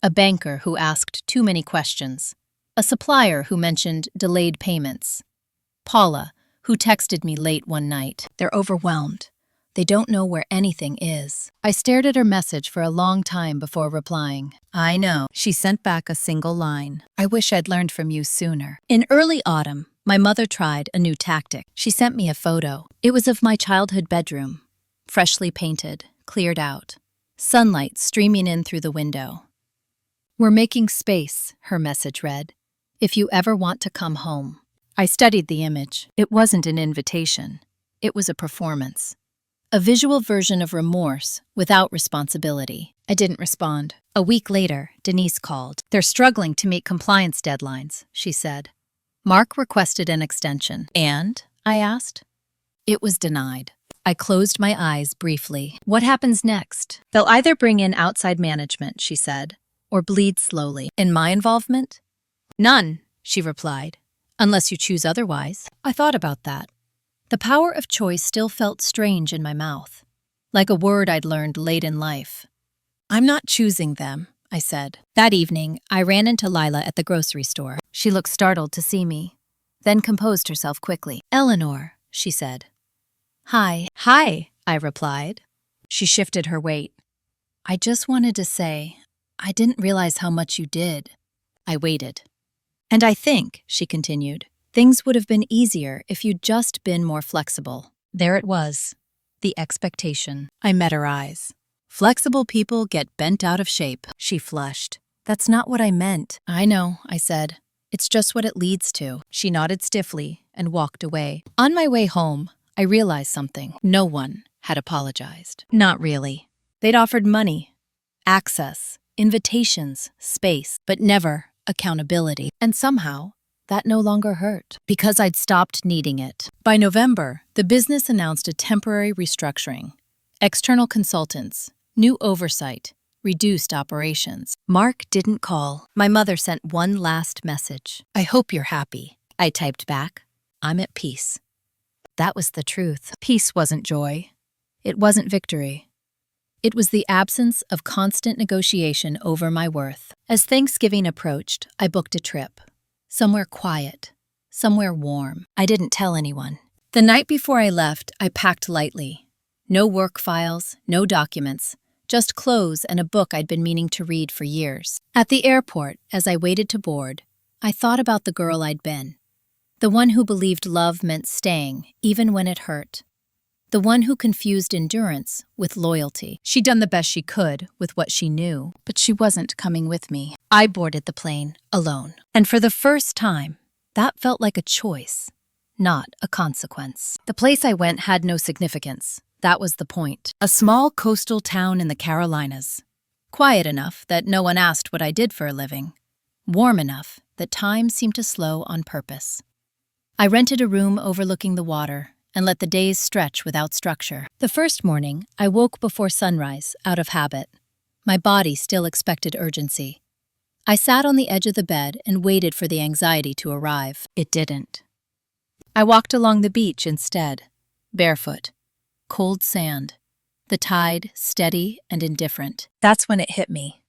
A banker who asked too many questions. A supplier who mentioned delayed payments. Paula, who texted me late one night. They're overwhelmed. They don't know where anything is. I stared at her message for a long time before replying. I know. She sent back a single line. I wish I'd learned from you sooner. In early autumn, my mother tried a new tactic. She sent me a photo. It was of my childhood bedroom. Freshly painted, cleared out. Sunlight streaming in through the window. We're making space, her message read. If you ever want to come home. I studied the image. It wasn't an invitation. It was a performance. A visual version of remorse without responsibility. I didn't respond. A week later, Denise called. They're struggling to meet compliance deadlines, she said. Mark requested an extension. And? I asked. It was denied. I closed my eyes briefly. What happens next? They'll either bring in outside management, she said, or bleed slowly. In my involvement? None, she replied, unless you choose otherwise. I thought about that. The power of choice still felt strange in my mouth, like a word I'd learned late in life. I'm not choosing them, I said. That evening, I ran into Lila at the grocery store. She looked startled to see me, then composed herself quickly. Eleanor, she said. Hi. Hi, I replied. She shifted her weight. I just wanted to say, I didn't realize how much you did. I waited. And I think, she continued, things would have been easier if you'd just been more flexible. There it was, the expectation. I met her eyes. Flexible people get bent out of shape, she flushed. That's not what I meant. I know, I said. It's just what it leads to. She nodded stiffly and walked away. On my way home, I realized something. No one had apologized. Not really. They'd offered money, access, invitations, space, but never accountability. And somehow, that no longer hurt, because I'd stopped needing it. By November, the business announced a temporary restructuring. External consultants, new oversight, reduced operations. Mark didn't call. My mother sent one last message. I hope you're happy. I typed back. I'm at peace. That was the truth. Peace wasn't joy. It wasn't victory. It was the absence of constant negotiation over my worth. As Thanksgiving approached, I booked a trip. Somewhere quiet, somewhere warm. I didn't tell anyone. The night before I left, I packed lightly. No work files, no documents, just clothes and a book I'd been meaning to read for years. At the airport, as I waited to board, I thought about the girl I'd been. The one who believed love meant staying, even when it hurt. The one who confused endurance with loyalty. She'd done the best she could with what she knew, but she wasn't coming with me. I boarded the plane, alone. And for the first time, that felt like a choice, not a consequence. The place I went had no significance. That was the point. A small coastal town in the Carolinas. Quiet enough that no one asked what I did for a living. Warm enough that time seemed to slow on purpose. I rented a room overlooking the water and let the days stretch without structure. The first morning, I woke before sunrise, out of habit. My body still expected urgency. I sat on the edge of the bed and waited for the anxiety to arrive. It didn't. I walked along the beach instead, barefoot, cold sand, the tide steady and indifferent. That's when it hit me.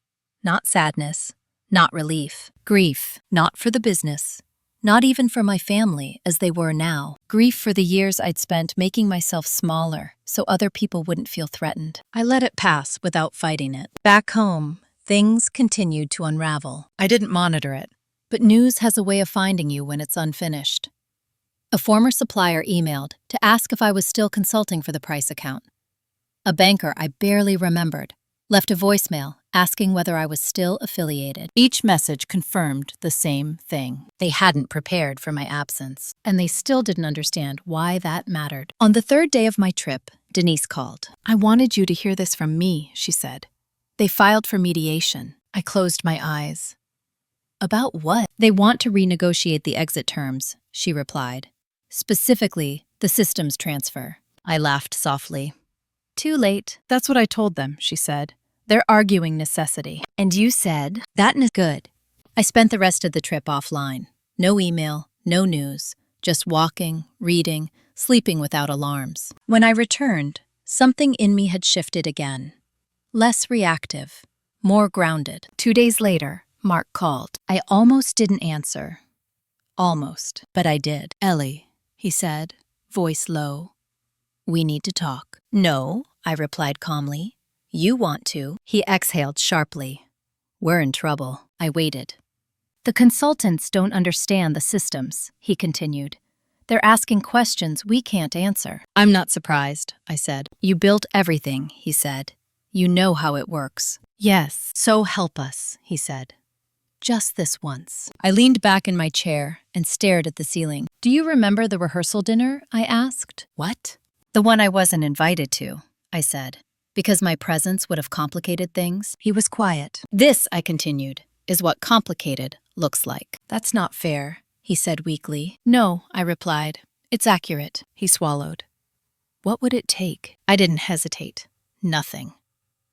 Not sadness, not relief. Grief, not for the business, not even for my family as they were now. Grief for the years I'd spent making myself smaller so other people wouldn't feel threatened. I let it pass without fighting it. Back home, things continued to unravel. I didn't monitor it, but news has a way of finding you when it's unfinished. A former supplier emailed to ask if I was still consulting for the Price account. A banker I barely remembered left a voicemail asking whether I was still affiliated. Each message confirmed the same thing. They hadn't prepared for my absence, and they still didn't understand why that mattered. On the third day of my trip, Denise called. "I wanted you to hear this from me," she said. "They filed for mediation." I closed my eyes. "About what?" "They want to renegotiate the exit terms," she replied. "Specifically, the systems transfer." I laughed softly. "Too late." "That's what I told them," she said. "They're arguing necessity." "And you said, that is good." I spent the rest of the trip offline. No email, no news, just walking, reading, sleeping without alarms. When I returned, something in me had shifted again. Less reactive, more grounded. 2 days later, Mark called. I almost didn't answer. Almost, but I did. "Ellie," he said, voice low. "We need to talk." "No," I replied calmly. "You want to." He exhaled sharply. "We're in trouble." I waited. "The consultants don't understand the systems," he continued. "They're asking questions we can't answer." "I'm not surprised," I said. "You built everything," he said. "You know how it works." "Yes, so help us," he said. "Just this once." I leaned back in my chair and stared at the ceiling. "Do you remember the rehearsal dinner?" I asked. "What?" "The one I wasn't invited to," I said, because my presence would have complicated things. He was quiet. "This," I continued, "is what complicated looks like." "That's not fair," he said weakly. "No," I replied. "It's accurate." He swallowed. "What would it take?" I didn't hesitate. Nothing.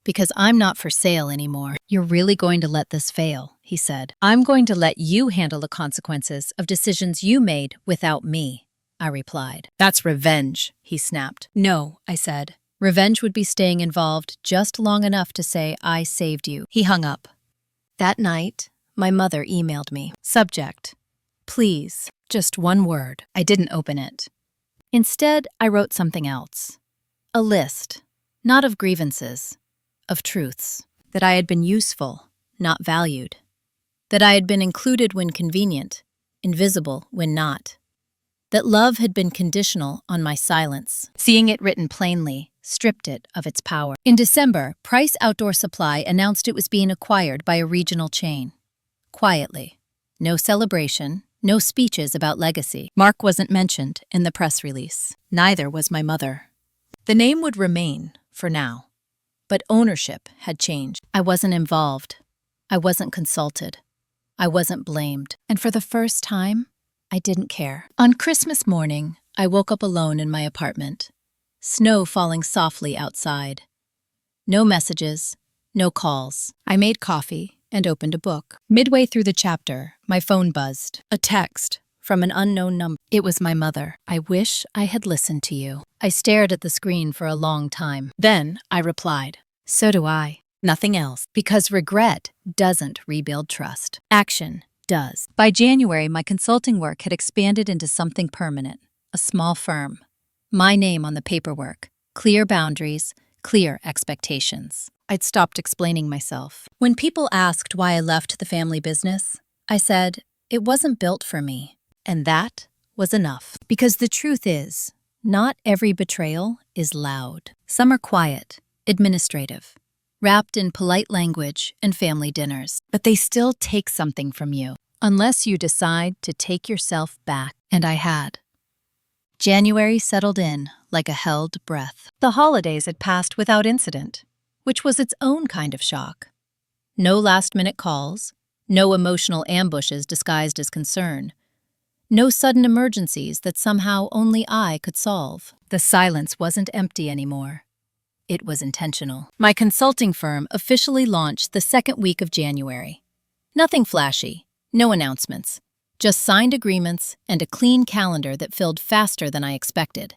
"Because I'm not for sale anymore." "You're really going to let this fail," he said. "I'm going to let you handle the consequences of decisions you made without me," I replied. "That's revenge," he snapped. "No," I said. "Revenge would be staying involved just long enough to say I saved you." He hung up. That night, my mother emailed me. Subject: "Please." Just one word. I didn't open it. Instead, I wrote something else. A list, not of grievances, of truths. That I had been useful, not valued. That I had been included when convenient, invisible when not. That love had been conditional on my silence. Seeing it written plainly stripped it of its power. In December, Price Outdoor Supply announced it was being acquired by a regional chain. Quietly. No celebration, no speeches about legacy. Mark wasn't mentioned in the press release. Neither was my mother. The name would remain, for now. But ownership had changed. I wasn't involved. I wasn't consulted. I wasn't blamed. And for the first time, I didn't care. On Christmas morning, I woke up alone in my apartment. Snow falling softly outside. No messages, no calls. I made coffee and opened a book. Midway through the chapter, my phone buzzed. A text from an unknown number. It was my mother. "I wish I had listened to you." I stared at the screen for a long time. Then I replied, "So do I." Nothing else. Because regret doesn't rebuild trust. Action does. By January, my consulting work had expanded into something permanent. A small firm. My name on the paperwork. Clear boundaries, clear expectations. I'd stopped explaining myself. When people asked why I left the family business, I said, it wasn't built for me. And that was enough. Because the truth is, not every betrayal is loud. Some are quiet, administrative, wrapped in polite language and family dinners. But they still take something from you, unless you decide to take yourself back. And I had. January settled in like a held breath. The holidays had passed without incident, which was its own kind of shock. No last-minute calls, no emotional ambushes disguised as concern, no sudden emergencies that somehow only I could solve. The silence wasn't empty anymore. It was intentional. My consulting firm officially launched the second week of January. Nothing flashy, no announcements, Just signed agreements and a clean calendar that filled faster than I expected.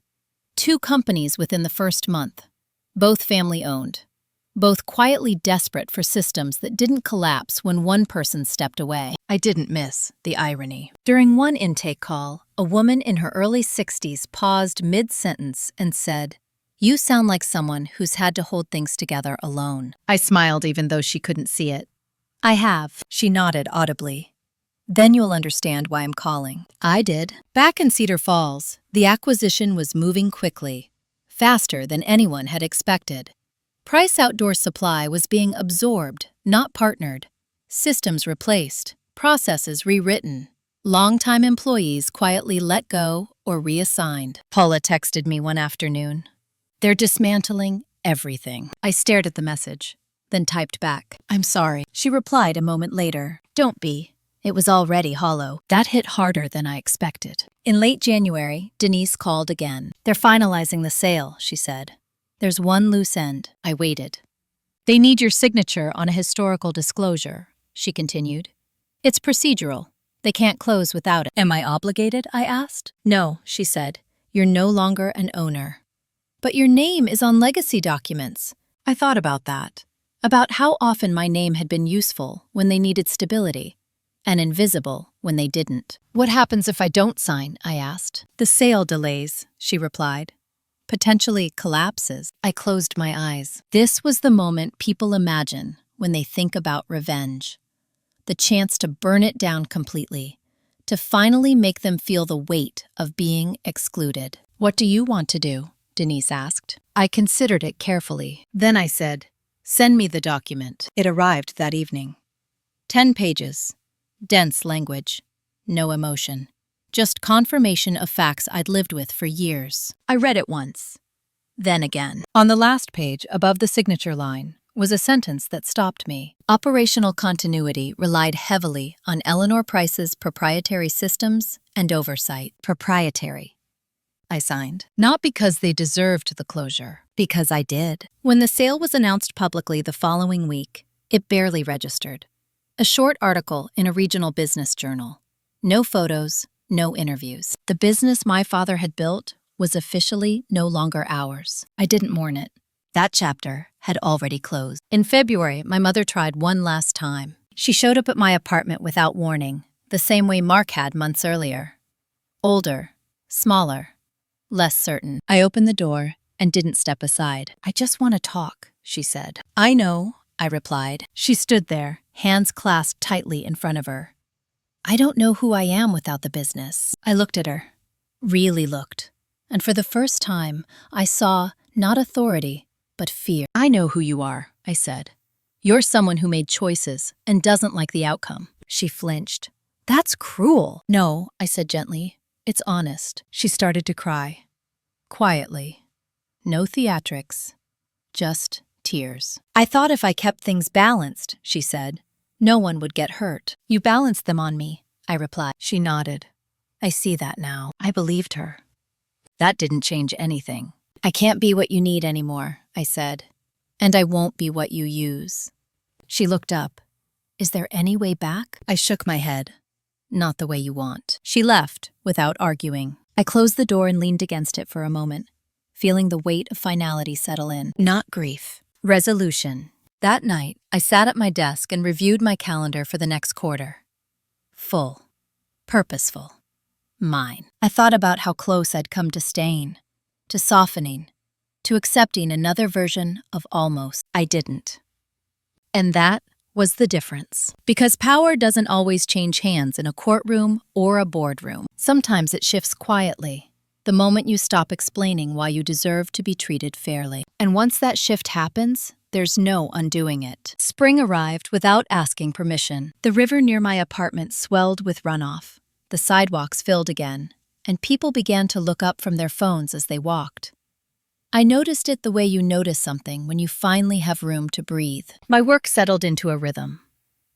2 companies within the first month, both family-owned, both quietly desperate for systems that didn't collapse when one person stepped away. I didn't miss the irony. During one intake call, a woman in her early 60s paused mid-sentence and said, "You sound like someone who's had to hold things together alone." I smiled even though she couldn't see it. "I have," she nodded audibly. "Then you'll understand why I'm calling." I did. Back in Cedar Falls, the acquisition was moving quickly, faster than anyone had expected. Price Outdoor Supply was being absorbed, not partnered. Systems replaced, processes rewritten. Longtime employees quietly let go or reassigned. Paula texted me one afternoon. "They're dismantling everything." I stared at the message, then typed back, "I'm sorry." She replied a moment later, "Don't be. It was already hollow." That hit harder than I expected. In late January, Denise called again. "They're finalizing the sale," she said. "There's one loose end." I waited. "They need your signature on a historical disclosure," she continued. "It's procedural. They can't close without it." "Am I obligated?" I asked. "No," she said. "You're no longer an owner." "But your name is on legacy documents." I thought about that, about how often my name had been useful when they needed stability, and invisible when they didn't. "What happens if I don't sign?" I asked. "The sale delays," she replied. "Potentially collapses." I closed my eyes. This was the moment people imagine when they think about revenge. The chance to burn it down completely, to finally make them feel the weight of being excluded. "What do you want to do?" Denise asked. I considered it carefully. Then I said, "Send me the document." It arrived that evening. 10 pages. Dense language. No emotion. Just confirmation of facts I'd lived with for years. I read it once. Then again. On the last page, above the signature line, was a sentence that stopped me. Operational continuity relied heavily on Eleanor Price's proprietary systems and oversight. Proprietary. I signed. Not because they deserved the closure, because I did. When the sale was announced publicly the following week, it barely registered. A short article in a regional business journal. No photos, no interviews. The business my father had built was officially no longer ours. I didn't mourn it. That chapter had already closed. In February, my mother tried one last time. She showed up at my apartment without warning, the same way Mark had months earlier. Older, smaller, less certain. I opened the door and didn't step aside. "I just want to talk," she said. "I know," I replied. She stood there, hands clasped tightly in front of her. "I don't know who I am without the business." I looked at her, really looked, and for the first time, I saw not authority, but fear. "I know who you are," I said. "You're someone who made choices and doesn't like the outcome." She flinched. "That's cruel." "No," I said gently. "It's honest." She started to cry. Quietly. No theatrics. Just tears. "I thought if I kept things balanced," she said, "no one would get hurt." "You balanced them on me," I replied. She nodded. "I see that now." I believed her. That didn't change anything. "I can't be what you need anymore," I said. "And I won't be what you use." She looked up. "Is there any way back?" I shook my head. "Not the way you want." She left, without arguing. I closed the door and leaned against it for a moment, feeling the weight of finality settle in. Not grief. Resolution. That night, I sat at my desk and reviewed my calendar for the next quarter. Full. Purposeful. Mine. I thought about how close I'd come to staying, to softening, to accepting another version of almost. I didn't. And that was the difference. Because power doesn't always change hands in a courtroom or a boardroom. Sometimes it shifts quietly, the moment you stop explaining why you deserve to be treated fairly. And once that shift happens, there's no undoing it. Spring arrived without asking permission. The river near my apartment swelled with runoff. The sidewalks filled again, and people began to look up from their phones as they walked. I noticed it the way you notice something when you finally have room to breathe. My work settled into a rhythm.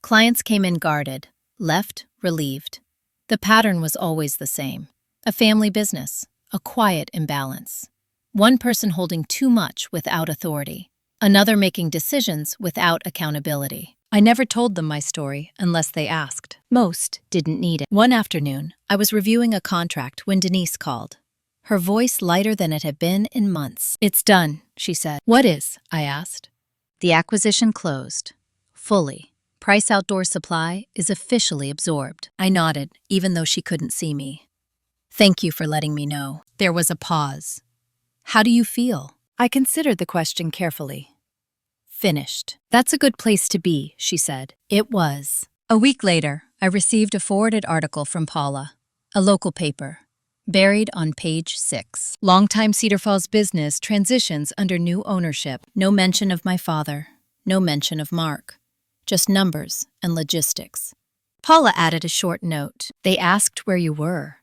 Clients came in guarded, left relieved. The pattern was always the same. A family business, a quiet imbalance. One person holding too much without authority, another making decisions without accountability. I never told them my story unless they asked. Most didn't need it. One afternoon, I was reviewing a contract when Denise called. Her voice lighter than it had been in months. "It's done," she said. "What is?" I asked. "The acquisition closed. Fully. Price Outdoor Supply is officially absorbed." I nodded, even though she couldn't see me. "Thank you for letting me know." There was a pause. "How do you feel?" I considered the question carefully. "Finished." "That's a good place to be," she said. It was. A week later, I received a forwarded article from Paula, a local paper, buried on page 6. "Longtime Cedar Falls business transitions under new ownership." No mention of my father, no mention of Mark, just numbers and logistics. Paula added a short note. "They asked where you were."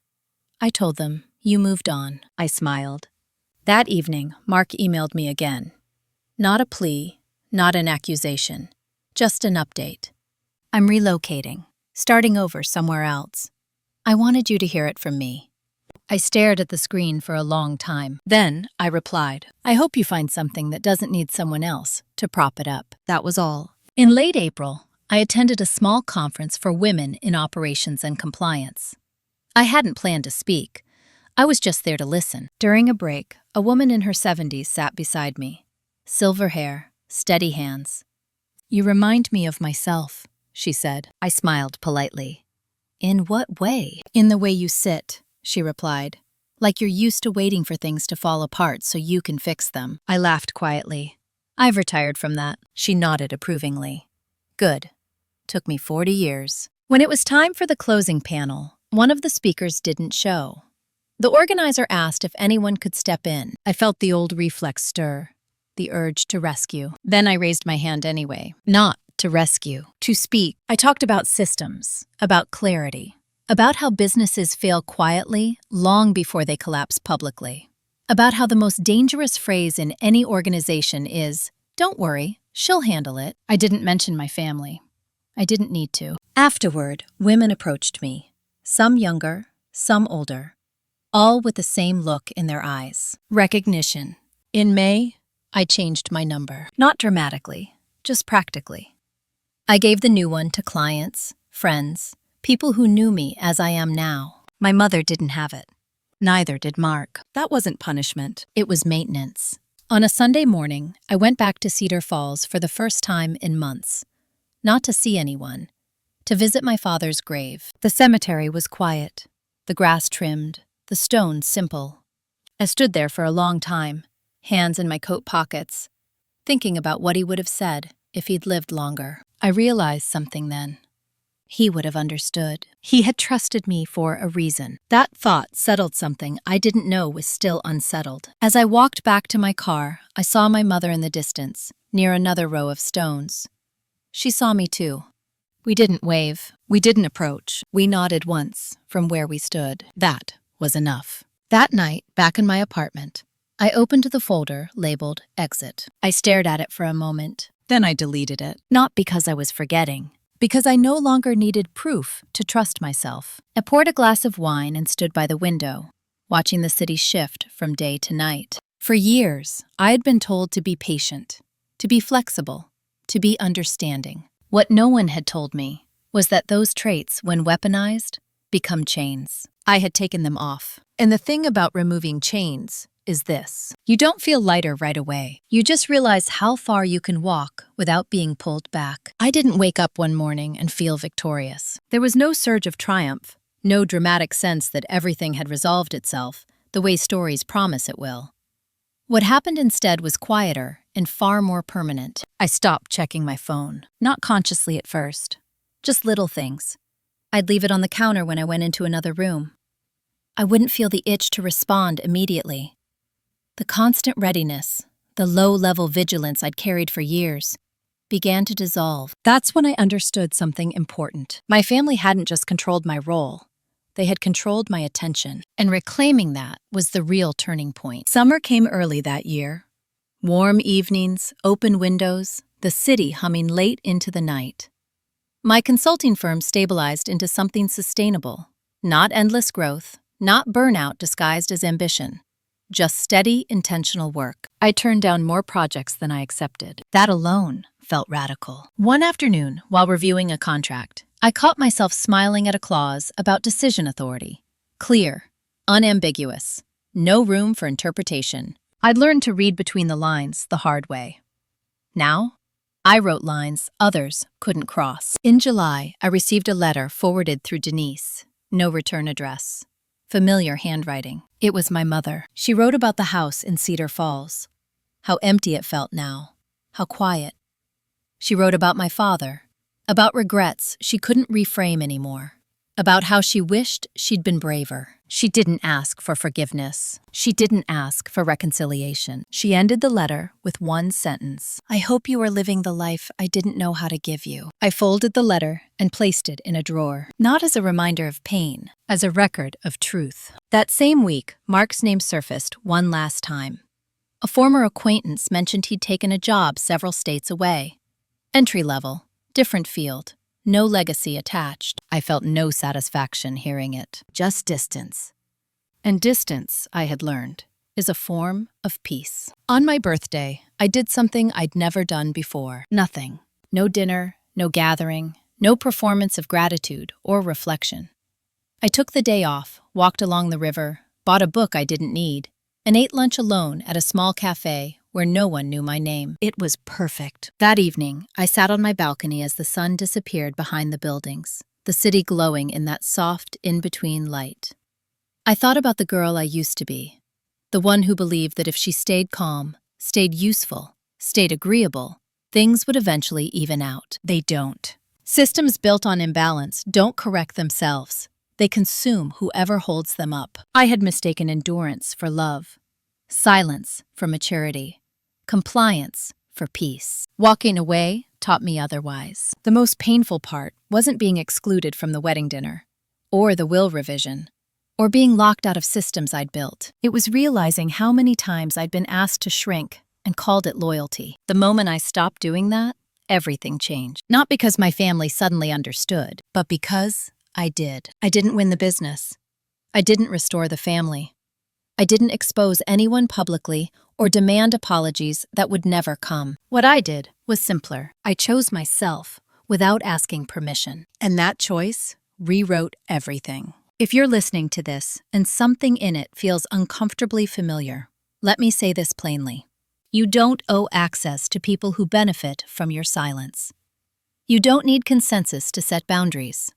I told them, "You moved on." I smiled. That evening, Mark emailed me again. Not a plea, not an accusation, just an update. "I'm relocating, starting over somewhere else. I wanted you to hear it from me." I stared at the screen for a long time. Then I replied, "I hope you find something that doesn't need someone else to prop it up." That was all. In late April, I attended a small conference for women in operations and compliance. I hadn't planned to speak. I was just there to listen. During a break, a woman in her 70s sat beside me. Silver hair, steady hands. "You remind me of myself," she said. I smiled politely. "In what way?" "In the way you sit," she replied. "Like you're used to waiting for things to fall apart so you can fix them." I laughed quietly. "I've retired from that." She nodded approvingly. "Good. Took me 40 years. When it was time for the closing panel, one of the speakers didn't show. The organizer asked if anyone could step in. I felt the old reflex stir, the urge to rescue. Then I raised my hand anyway. Not to rescue, to speak. I talked about systems, about clarity, about how businesses fail quietly long before they collapse publicly, about how the most dangerous phrase in any organization is, "Don't worry, she'll handle it." I didn't mention my family. I didn't need to. Afterward, women approached me, some younger, some older, all with the same look in their eyes. Recognition. In May, I changed my number. Not dramatically, just practically. I gave the new one to clients, friends, people who knew me as I am now. My mother didn't have it. Neither did Mark. That wasn't punishment. It was maintenance. On a Sunday morning, I went back to Cedar Falls for the first time in months. Not to see anyone, to visit my father's grave. The cemetery was quiet, the grass trimmed, the stones simple. I stood there for a long time, hands in my coat pockets, thinking about what he would have said if he'd lived longer. I realized something then. He would have understood. He had trusted me for a reason. That thought settled something I didn't know was still unsettled. As I walked back to my car, I saw my mother in the distance, near another row of stones. She saw me too. We didn't wave. We didn't approach. We nodded once from where we stood. That was enough. That night, back in my apartment, I opened the folder labeled Exit. I stared at it for a moment. Then I deleted it. Not because I was forgetting, because I no longer needed proof to trust myself. I poured a glass of wine and stood by the window, watching the city shift from day to night. For years, I had been told to be patient, to be flexible, to be understanding. What no one had told me was that those traits, when weaponized, become chains. I had taken them off. And the thing about removing chains is this. You don't feel lighter right away. You just realize how far you can walk without being pulled back. I didn't wake up one morning and feel victorious. There was no surge of triumph, no dramatic sense that everything had resolved itself, the way stories promise it will. What happened instead was quieter and far more permanent. I stopped checking my phone, not consciously at first, just little things. I'd leave it on the counter when I went into another room. I wouldn't feel the itch to respond immediately. The constant readiness, the low-level vigilance I'd carried for years, began to dissolve. That's when I understood something important. My family hadn't just controlled my role. They had controlled my attention, and reclaiming that was the real turning point. Summer came early that year. Warm evenings, open windows, the city humming late into the night. My consulting firm stabilized into something sustainable. Not endless growth, not burnout disguised as ambition. Just steady, intentional work. I turned down more projects than I accepted. That alone felt radical. One afternoon, while reviewing a contract, I caught myself smiling at a clause about decision authority. Clear, unambiguous, no room for interpretation. I'd learned to read between the lines the hard way. Now, I wrote lines others couldn't cross. In July, I received a letter forwarded through Denise. No return address. Familiar handwriting. It was my mother. She wrote about the house in Cedar Falls. How empty it felt now. How quiet. She wrote about my father. About regrets she couldn't reframe anymore. About how she wished she'd been braver. She didn't ask for forgiveness. She didn't ask for reconciliation. She ended the letter with one sentence. I hope you are living the life I didn't know how to give you. I folded the letter and placed it in a drawer, not as a reminder of pain, as a record of truth. That same week, Mark's name surfaced one last time. A former acquaintance mentioned he'd taken a job several states away. Entry level, different field. No legacy attached. I felt no satisfaction hearing it, just distance. And distance, I had learned, is a form of peace. On my birthday, I did something I'd never done before. Nothing. No dinner, no gathering, no performance of gratitude or reflection. I took the day off, walked along the river, bought a book I didn't need, and ate lunch alone at a small cafe where no one knew my name. It was perfect. That evening, I sat on my balcony as the sun disappeared behind the buildings, the city glowing in that soft, in-between light. I thought about the girl I used to be, the one who believed that if she stayed calm, stayed useful, stayed agreeable, things would eventually even out. They don't. Systems built on imbalance don't correct themselves. They consume whoever holds them up. I had mistaken endurance for love, silence for maturity, compliance for peace. Walking away taught me otherwise. The most painful part wasn't being excluded from the wedding dinner, or the will revision, or being locked out of systems I'd built. It was realizing how many times I'd been asked to shrink and called it loyalty. The moment I stopped doing that, everything changed. Not because my family suddenly understood, but because I did. I didn't win the business. I didn't restore the family. I didn't expose anyone publicly or demand apologies that would never come. What I did was simpler. I chose myself without asking permission. And that choice rewrote everything. If you're listening to this and something in it feels uncomfortably familiar, let me say this plainly. You don't owe access to people who benefit from your silence. You don't need consensus to set boundaries.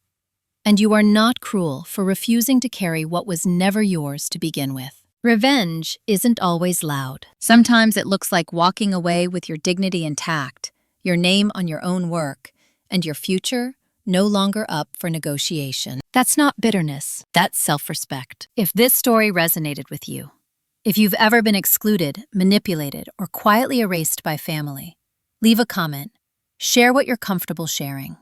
And you are not cruel for refusing to carry what was never yours to begin with. Revenge isn't always loud. Sometimes it looks like walking away with your dignity intact, your name on your own work, and your future no longer up for negotiation. That's not bitterness, that's self-respect. If this story resonated with you, if you've ever been excluded, manipulated, or quietly erased by family, leave a comment. Share what you're comfortable sharing.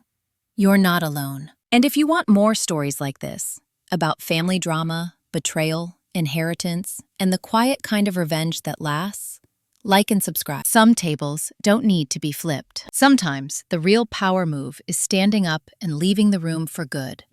You're not alone. And if you want more stories like this, about family drama, betrayal, inheritance, and the quiet kind of revenge that lasts, like and subscribe. Some tables don't need to be flipped. Sometimes the real power move is standing up and leaving the room for good.